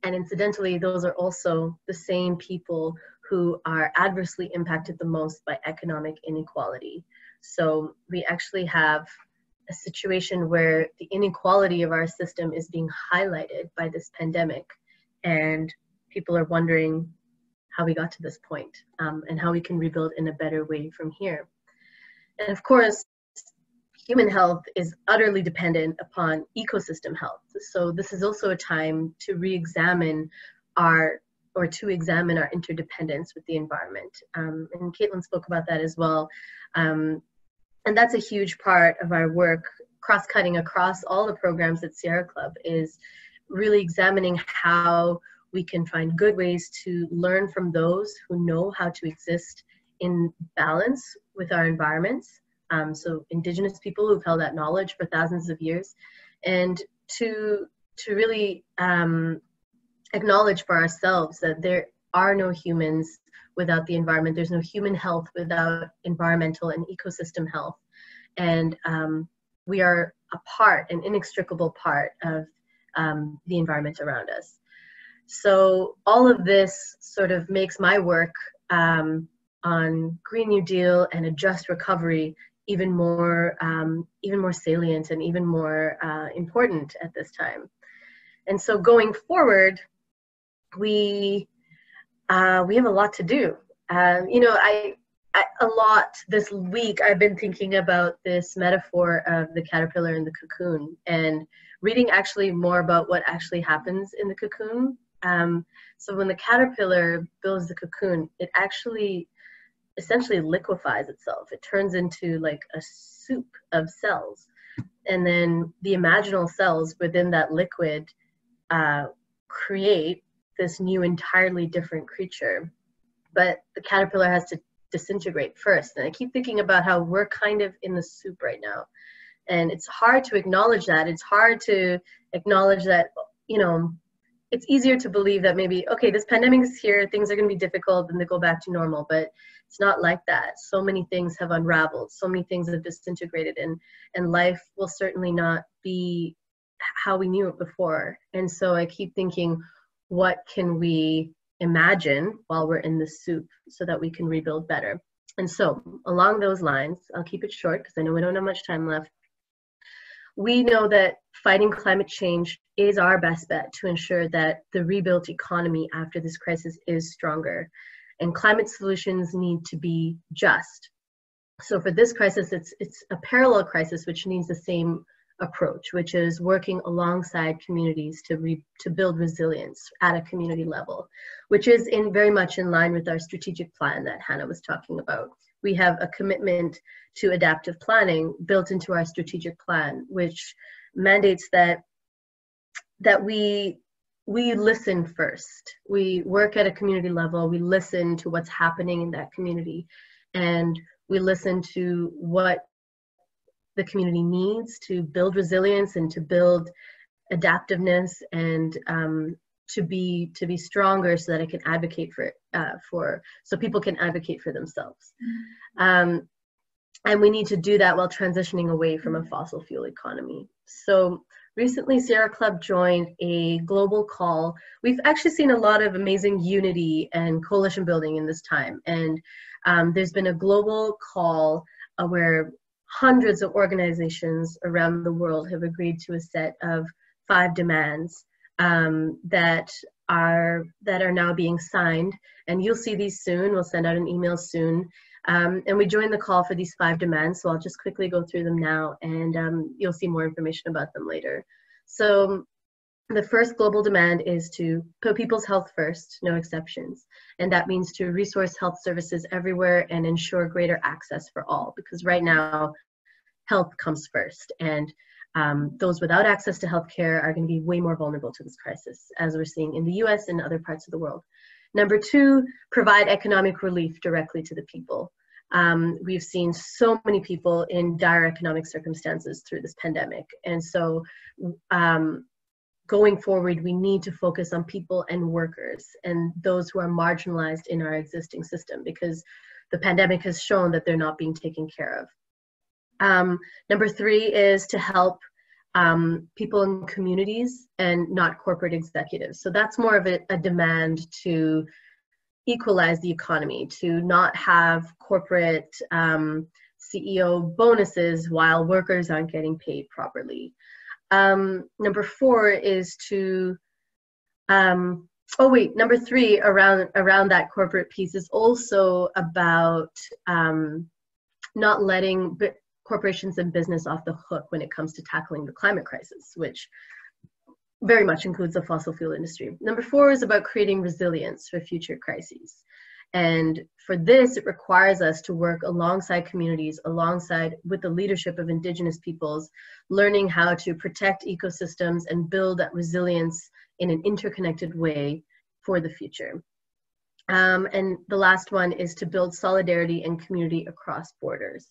And incidentally, those are also the same people who are adversely impacted the most by economic inequality. So we actually have a situation where the inequality of our system is being highlighted by this pandemic, and people are wondering how we got to this point, and how we can rebuild in a better way from here. And of course, human health is utterly dependent upon ecosystem health. So this is also a time to re-examine our interdependence with the environment. And Kaitlin spoke about that as well. And that's a huge part of our work, cross-cutting across all the programs at Ciera Club, is really examining how we can find good ways to learn from those who know how to exist in balance with our environments. So Indigenous people who've held that knowledge for thousands of years, and to really acknowledge for ourselves that there are no humans without the environment. There's no human health without environmental and ecosystem health. And we are an inextricable part of the environment around us. So all of this sort of makes my work on Green New Deal and a just recovery even more salient and even more important at this time. And so going forward, we have a lot to do. A lot this week I've been thinking about this metaphor of the caterpillar and the cocoon, and reading actually more about what actually happens in the cocoon. So when the caterpillar builds the cocoon, it actually essentially liquefies itself. It turns into like a soup of cells, and then the imaginal cells within that liquid create this new entirely different creature. But the caterpillar has to disintegrate first. And I keep thinking about how we're kind of in the soup right now, and it's hard to acknowledge that. It's hard to acknowledge that, it's easier to believe that maybe, okay, this pandemic is here, things are going to be difficult, and they go back to normal, but it's not like that. So many things have unraveled, so many things have disintegrated, and life will certainly not be how we knew it before. And so I keep thinking, what can we imagine while we're in the soup so that we can rebuild better? And so along those lines, I'll keep it short because I know we don't have much time left. We know that fighting climate change is our best bet to ensure that the rebuilt economy after this crisis is stronger. And climate solutions need to be just. So for this crisis, it's a parallel crisis which needs the same approach, which is working alongside communities to build resilience at a community level, which is very much in line with our strategic plan that Hannah was talking about. We have a commitment to adaptive planning built into our strategic plan, which mandates that we listen first. We work at a community level, we listen to what's happening in that community, and we listen to what the community needs to build resilience and to build adaptiveness, and to be stronger so that it can advocate so people can advocate for themselves. And we need to do that while transitioning away from a fossil fuel economy. So recently, Ciera Club joined a global call. We've actually seen a lot of amazing unity and coalition building in this time. And there's been a global call where hundreds of organizations around the world have agreed to a set of 5 demands that are now being signed, and you'll see these soon. We'll send out an email soon. And we joined the call for these 5 demands, so I'll just quickly go through them now, and you'll see more information about them later. So the first global demand is to put people's health first, no exceptions. And that means to resource health services everywhere and ensure greater access for all, because right now, health comes first. And those without access to healthcare are going to be way more vulnerable to this crisis, as we're seeing in the US and other parts of the world. Number 2, provide economic relief directly to the people. We've seen so many people in dire economic circumstances through this pandemic. And so going forward, we need to focus on people and workers and those who are marginalized in our existing system, because the pandemic has shown that they're not being taken care of. Number 3 is to help people in communities and not corporate executives. So that's more of a demand to equalize the economy, to not have corporate CEO bonuses while workers aren't getting paid properly. Number 4 is to, number 3 around that corporate piece is also about not letting corporations and business off the hook when it comes to tackling the climate crisis, which very much includes the fossil fuel industry. Number 4 is about creating resilience for future crises. And for this, it requires us to work alongside communities, alongside with the leadership of Indigenous peoples, learning how to protect ecosystems and build that resilience in an interconnected way for the future. And the last one is to build solidarity and community across borders.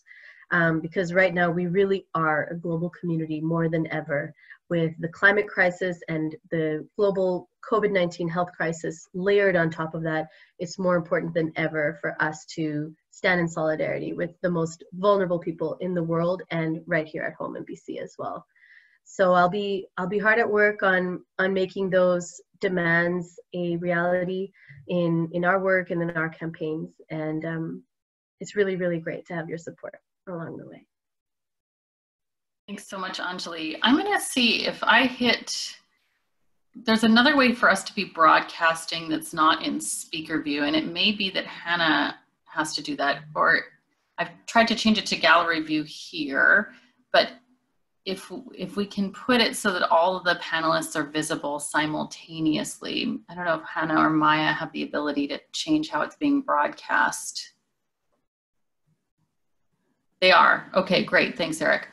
Because right now we really are a global community more than ever. With the climate crisis and the global COVID-19 health crisis layered on top of that, it's more important than ever for us to stand in solidarity with the most vulnerable people in the world and right here at home in BC as well. So I'll be hard at work on making those demands a reality in our work and in our campaigns. And it's really, really great to have your support along the way. Thanks so much, Anjali. I'm going to see if I hit, there's another way for us to be broadcasting that's not in speaker view, and it may be that Hannah has to do that, or I've tried to change it to gallery view here, but if we can put it so that all of the panelists are visible simultaneously, I don't know if Hannah or Maya have the ability to change how it's being broadcast. They are. Okay, great. Thanks, Eric.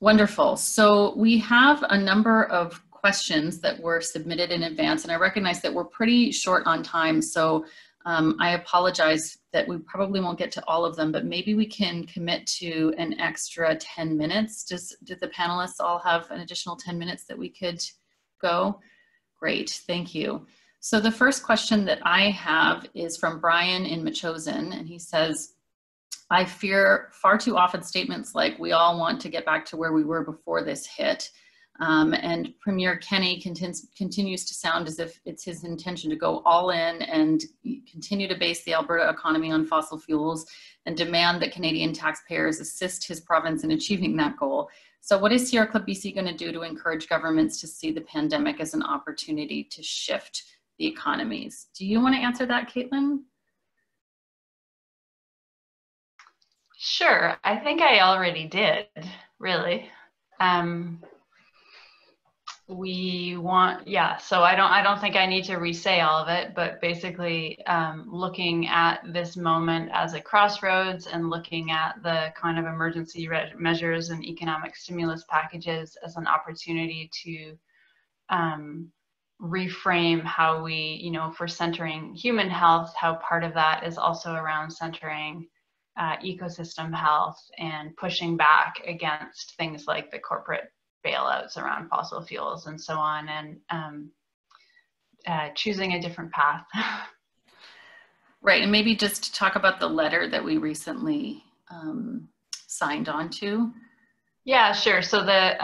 Wonderful. So we have a number of questions that were submitted in advance, and I recognize that we're pretty short on time, so I apologize that we probably won't get to all of them, but maybe we can commit to an extra 10 minutes. Did the panelists all have an additional 10 minutes that we could go? Great, thank you. So the first question that I have is from Brian in Machosen, and he says, I fear far too often statements like, we all want to get back to where we were before this hit. And Premier Kenney continues to sound as if it's his intention to go all in and continue to base the Alberta economy on fossil fuels and demand that Canadian taxpayers assist his province in achieving that goal. So what is Sierra Club BC going to do to encourage governments to see the pandemic as an opportunity to shift the economies? Do you want to answer that, Kaitlin? Sure, I think I already did, really. So I don't think I need to re-say all of it, but basically looking at this moment as a crossroads and looking at the kind of emergency measures and economic stimulus packages as an opportunity to reframe how we, for centering human health, how part of that is also around centering ecosystem health and pushing back against things like the corporate bailouts around fossil fuels and so on, and choosing a different path. Right, and maybe just to talk about the letter that we recently signed on to. Yeah, sure. So the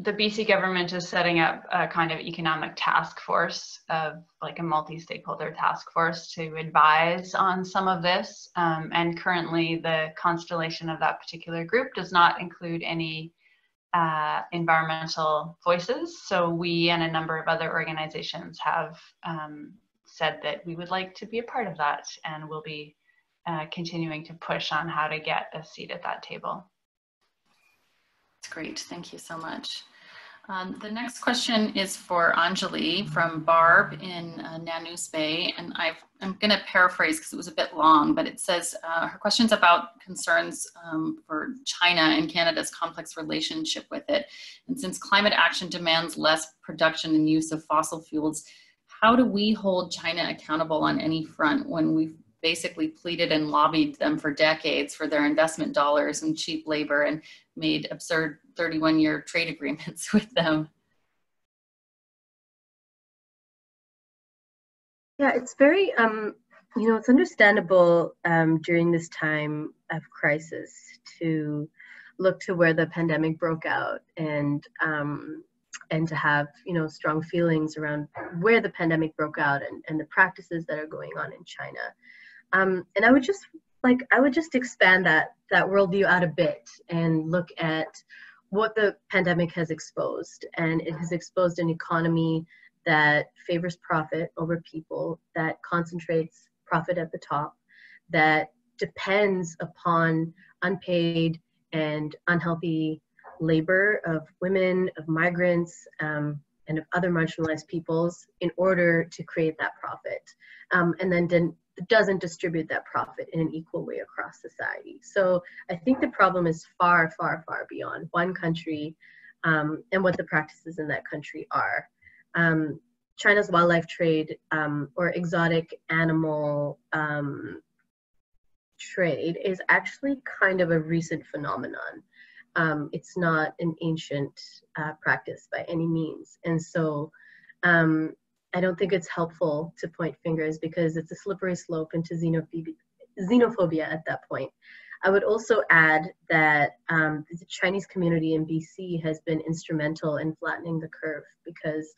BC government is setting up a kind of economic task force, of like a multi-stakeholder task force to advise on some of this. And currently the constellation of that particular group does not include any environmental voices. So we and a number of other organizations have said that we would like to be a part of that, and we'll be continuing to push on how to get a seat at that table. That's great. Thank you so much. The next question is for Anjali from Barb in Nanus Bay, and I'm going to paraphrase because it was a bit long, but it says her question's about concerns for China and Canada's complex relationship with it. And since climate action demands less production and use of fossil fuels, how do we hold China accountable on any front when we've basically pleaded and lobbied them for decades for their investment dollars and cheap labor and made absurd 31-year trade agreements with them? Yeah, it's very, it's understandable during this time of crisis to look to where the pandemic broke out and to have, strong feelings around where the pandemic broke out and the practices that are going on in China. And I would just expand that worldview out a bit and look at what the pandemic has exposed. And it has exposed an economy that favors profit over people, that concentrates profit at the top, that depends upon unpaid and unhealthy labor of women, of migrants, and of other marginalized peoples in order to create that profit. And then doesn't distribute that profit in an equal way across society. So I think the problem is far, far, far beyond one country and what the practices in that country are. China's wildlife trade or exotic animal trade is actually kind of a recent phenomenon. It's not an ancient practice by any means. And so I don't think it's helpful to point fingers because it's a slippery slope into xenophobia at that point. I would also add that the Chinese community in BC has been instrumental in flattening the curve because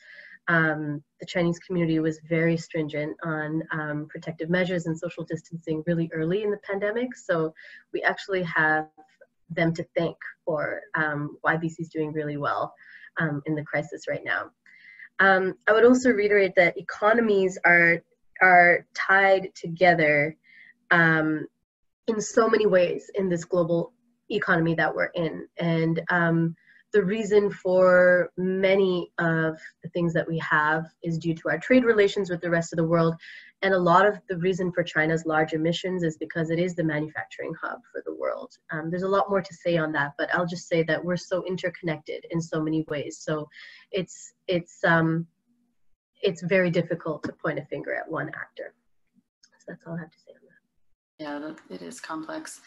the Chinese community was very stringent on protective measures and social distancing really early in the pandemic. So we actually have them to thank for why BC is doing really well in the crisis right now. I would also reiterate that economies are tied together in so many ways in this global economy that we're in. And the reason for many of the things that we have is due to our trade relations with the rest of the world. And a lot of the reason for China's large emissions is because it is the manufacturing hub for the world. There's a lot more to say on that, but I'll just say that we're so interconnected in so many ways. So it's very difficult to point a finger at one actor. So that's all I have to say on that. Yeah, it is complex.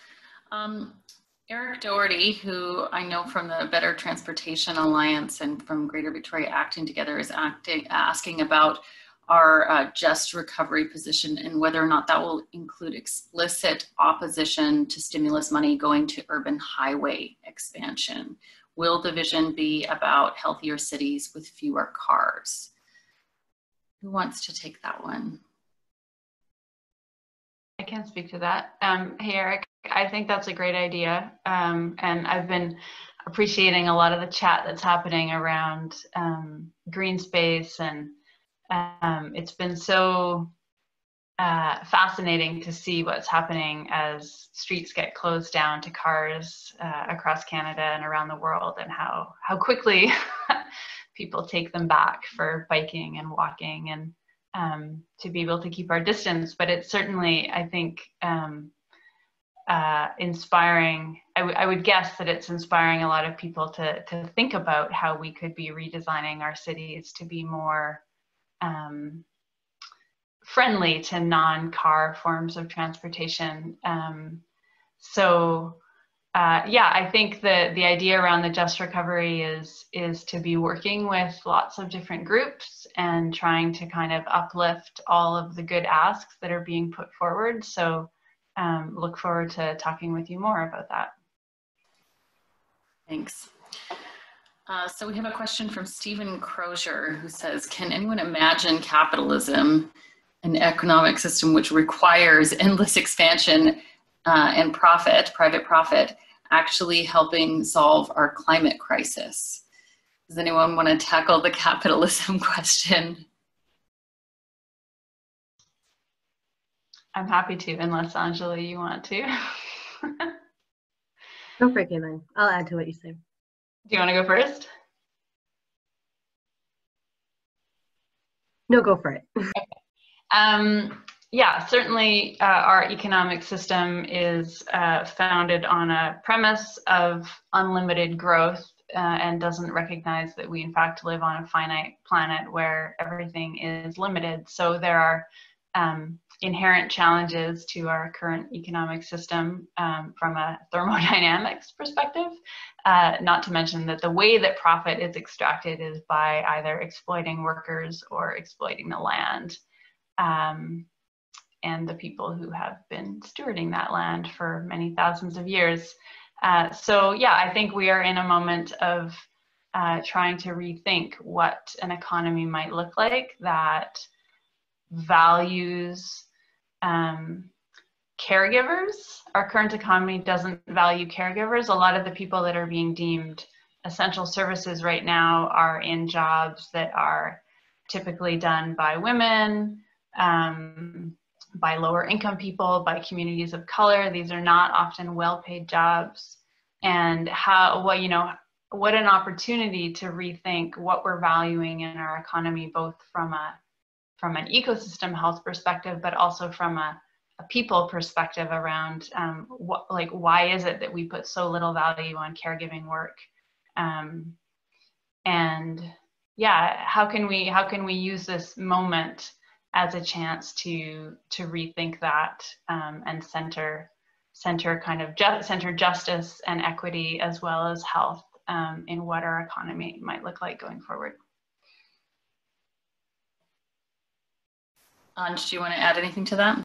Eric Doherty, who I know from the Better Transportation Alliance and from Greater Victoria Acting Together, is asking about our just recovery position and whether or not that will include explicit opposition to stimulus money going to urban highway expansion. Will the vision be about healthier cities with fewer cars? Who wants to take that one? I can speak to that. Hey, Eric, I think that's a great idea. And I've been appreciating a lot of the chat that's happening around green space, and it's been so fascinating to see what's happening as streets get closed down to cars across Canada and around the world, and how quickly people take them back for biking and walking and to be able to keep our distance. But it's certainly, I think, inspiring. I would guess that it's inspiring a lot of people to think about how we could be redesigning our cities to be more friendly to non-car forms of transportation. Yeah, I think the idea around the just recovery is to be working with lots of different groups and trying to kind of uplift all of the good asks that are being put forward. So look forward to talking with you more about that. Thanks. So we have a question from Stephen Crozier, who says, can anyone imagine capitalism, an economic system which requires endless expansion and profit, private profit, actually helping solve our climate crisis? Does anyone want to tackle the capitalism question? I'm happy to, unless Anjali, you want to. Go for it, Kaitlin. I'll add to what you say. Do you want to go first? No, go for it. Okay. Yeah, certainly our economic system is founded on a premise of unlimited growth and doesn't recognize that we in fact live on a finite planet where everything is limited. So there are inherent challenges to our current economic system from a thermodynamics perspective, not to mention that the way that profit is extracted is by either exploiting workers or exploiting the land. And the people who have been stewarding that land for many thousands of years. So yeah, I think we are in a moment of trying to rethink what an economy might look like that values caregivers. Our current economy doesn't value caregivers. A lot of the people that are being deemed essential services right now are in jobs that are typically done by women, by lower income people, by communities of color. These are not often well-paid jobs. And what an opportunity to rethink what we're valuing in our economy, both from an ecosystem health perspective, but also from a people perspective around why is it that we put so little value on caregiving work? And yeah, how can we use this moment as a chance to rethink that and center justice and equity as well as health in what our economy might look like going forward. Anj, do you want to add anything to that?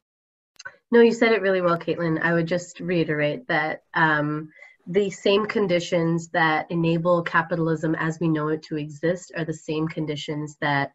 No, you said it really well, Kaitlin. I would just reiterate that the same conditions that enable capitalism as we know it to exist are the same conditions that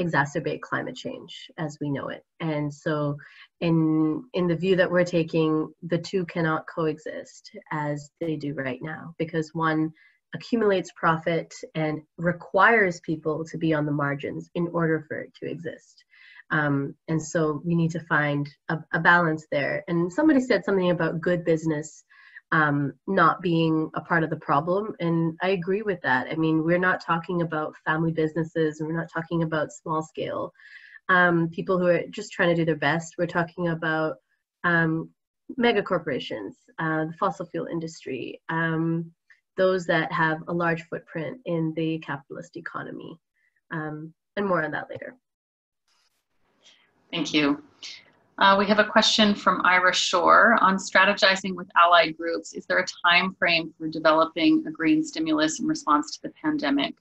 exacerbate climate change as we know it. And so in the view that we're taking, the two cannot coexist as they do right now, because one accumulates profit and requires people to be on the margins in order for it to exist. And so we need to find a balance there. And somebody said something about good business not being a part of the problem. And I agree with that. I mean, we're not talking about family businesses, and we're not talking about small scale people who are just trying to do their best. We're talking about mega corporations, the fossil fuel industry, those that have a large footprint in the capitalist economy, and more on that later. Thank you. We have a question from Ira Shore on strategizing with allied groups. Is there a time frame for developing a green stimulus in response to the pandemic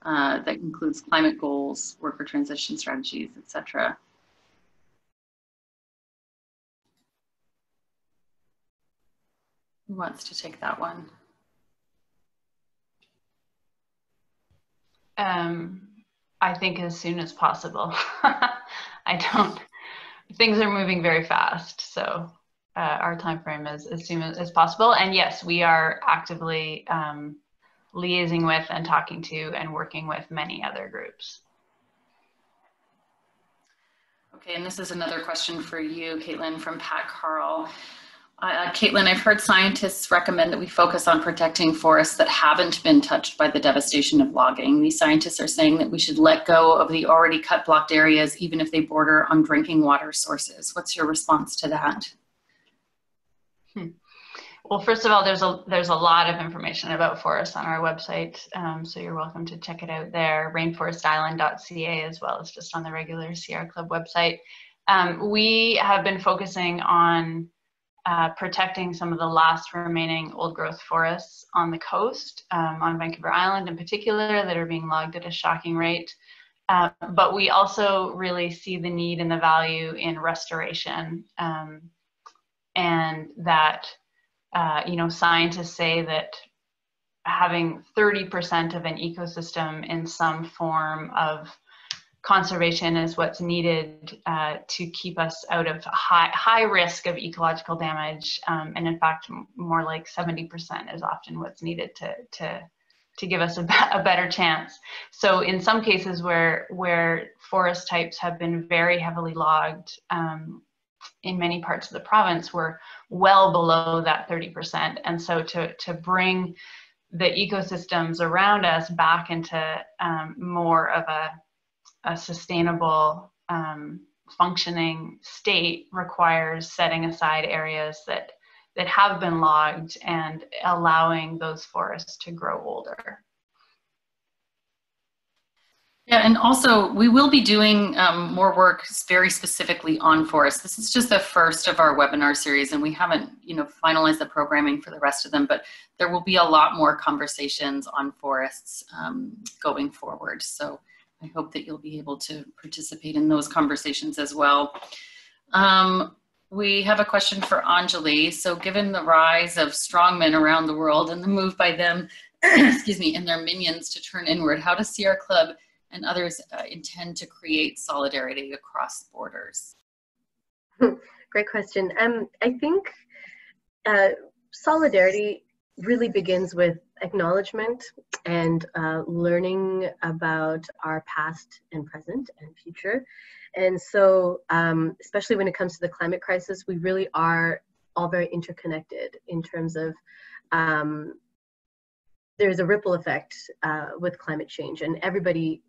that includes climate goals, worker transition strategies, etc.? Who wants to take that one? I think as soon as possible. Things are moving very fast, so our time frame is as soon as possible. And yes, we are actively liaising with and talking to and working with many other groups. Okay, and this is another question for you, Kaitlin, from Pat Carl. Kaitlin, I've heard scientists recommend that we focus on protecting forests that haven't been touched by the devastation of logging. These scientists are saying that we should let go of the already cut blocked areas, even if they border on drinking water sources. What's your response to that? Well, first of all, there's a lot of information about forests on our website, so you're welcome to check it out there, rainforestisland.ca, as well as just on the regular Ciera Club website. We have been focusing on protecting some of the last remaining old growth forests on the coast, on Vancouver Island in particular, that are being logged at a shocking rate. But we also really see the need and the value in restoration, and that, scientists say that having 30% of an ecosystem in some form of conservation is what's needed to keep us out of high risk of ecological damage, and in fact more like 70% is often what's needed to give us a better chance. So in some cases where forest types have been very heavily logged, in many parts of the province, we're well below that 30%. And so to bring the ecosystems around us back into more of a sustainable functioning state requires setting aside areas that have been logged and allowing those forests to grow older. Yeah, and also we will be doing more work very specifically on forests. This is just the first of our webinar series, and we haven't, finalized the programming for the rest of them, but there will be a lot more conversations on forests going forward. So I hope that you'll be able to participate in those conversations as well. We have a question for Anjali. So given the rise of strongmen around the world and the move by them, excuse me, and their minions to turn inward, how does Ciera Club and others intend to create solidarity across borders? Great question. I think solidarity really begins with acknowledgement and learning about our past and present and future. And so, especially when it comes to the climate crisis, we really are all very interconnected in terms of there's a ripple effect with climate change, and everybody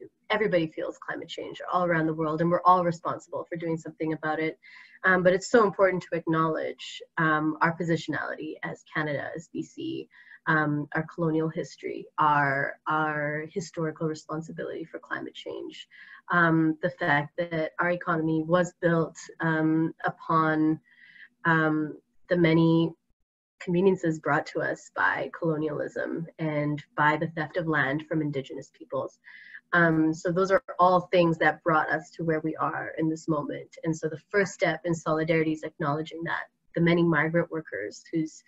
feels climate change all around the world, and we're all responsible for doing something about it. But it's so important to acknowledge our positionality as Canada, as BC, our colonial history, our historical responsibility for climate change, the fact that our economy was built upon the many conveniences brought to us by colonialism and by the theft of land from Indigenous peoples. So those are all things that brought us to where we are in this moment. And so the first step in solidarity is acknowledging that the many migrant workers whose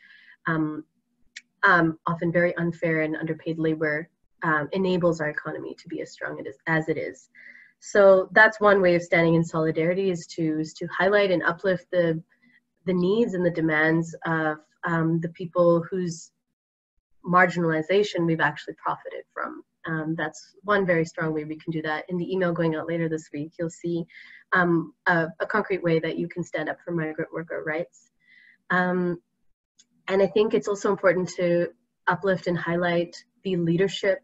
often very unfair and underpaid labor enables our economy to be as strong as it is. So that's one way of standing in solidarity, is to highlight and uplift the needs and the demands of the people whose marginalization we've actually profited from. That's one very strong way we can do that. In the email going out later this week, you'll see a concrete way that you can stand up for migrant worker rights. And I think it's also important to uplift and highlight the leadership,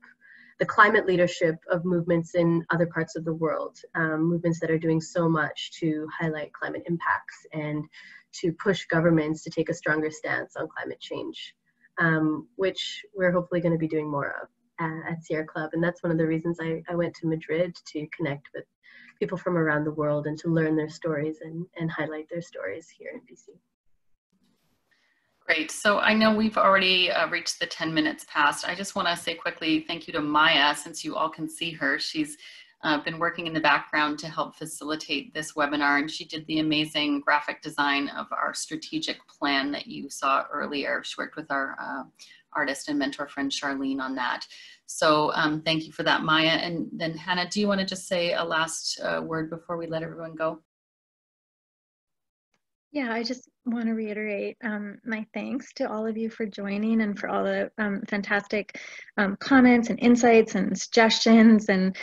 the climate leadership of movements in other parts of the world, movements that are doing so much to highlight climate impacts and to push governments to take a stronger stance on climate change, which we're hopefully going to be doing more of at Ciera Club. And that's one of the reasons I went to Madrid, to connect with people from around the world and to learn their stories and highlight their stories here in BC. Great. So I know we've already reached the 10 minutes past. I just want to say quickly thank you to Maya, since you all can see her. She's been working in the background to help facilitate this webinar, and she did the amazing graphic design of our strategic plan that you saw earlier. She worked with our artist and mentor friend Charlene on that. So thank you for that, Maya. And then Hannah, do you want to just say a last word before we let everyone go? Yeah, I just want to reiterate my thanks to all of you for joining and for all the fantastic comments and insights and suggestions and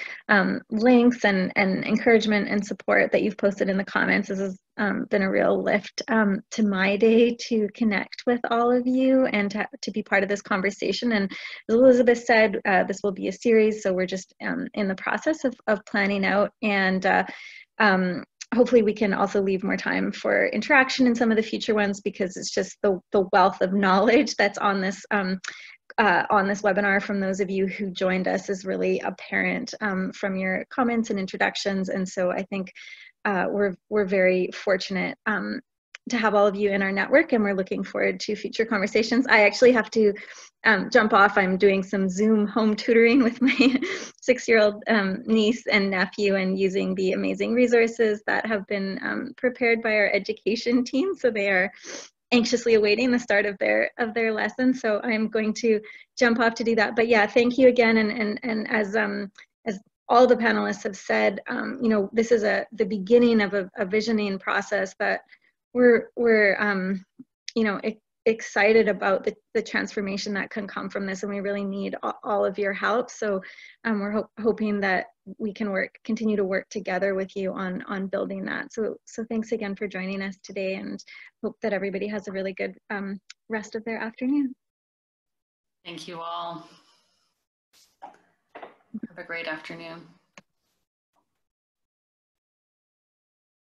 links and encouragement and support that you've posted in the comments. This has been a real lift to my day to connect with all of you and to be part of this conversation. And as Elizabeth said, this will be a series, so we're just in the process of planning out, and hopefully we can also leave more time for interaction in some of the future ones, because it's just the wealth of knowledge that's on this webinar from those of you who joined us is really apparent from your comments and introductions. And so I think we're very fortunate to have all of you in our network, and we're looking forward to future conversations. I actually have to jump off. I'm doing some Zoom home tutoring with my 6-year-old niece and nephew, and using the amazing resources that have been prepared by our education team. So they are anxiously awaiting the start of their lesson. So I'm going to jump off to do that. But yeah, thank you again. And as all the panelists have said, you know, this is the beginning of a visioning process that we're you know, excited about the transformation that can come from this, and we really need all of your help. So we're hoping that we can continue to work together with you on building that. So thanks again for joining us today, and hope that everybody has a really good rest of their afternoon. Thank you all. Have a great afternoon.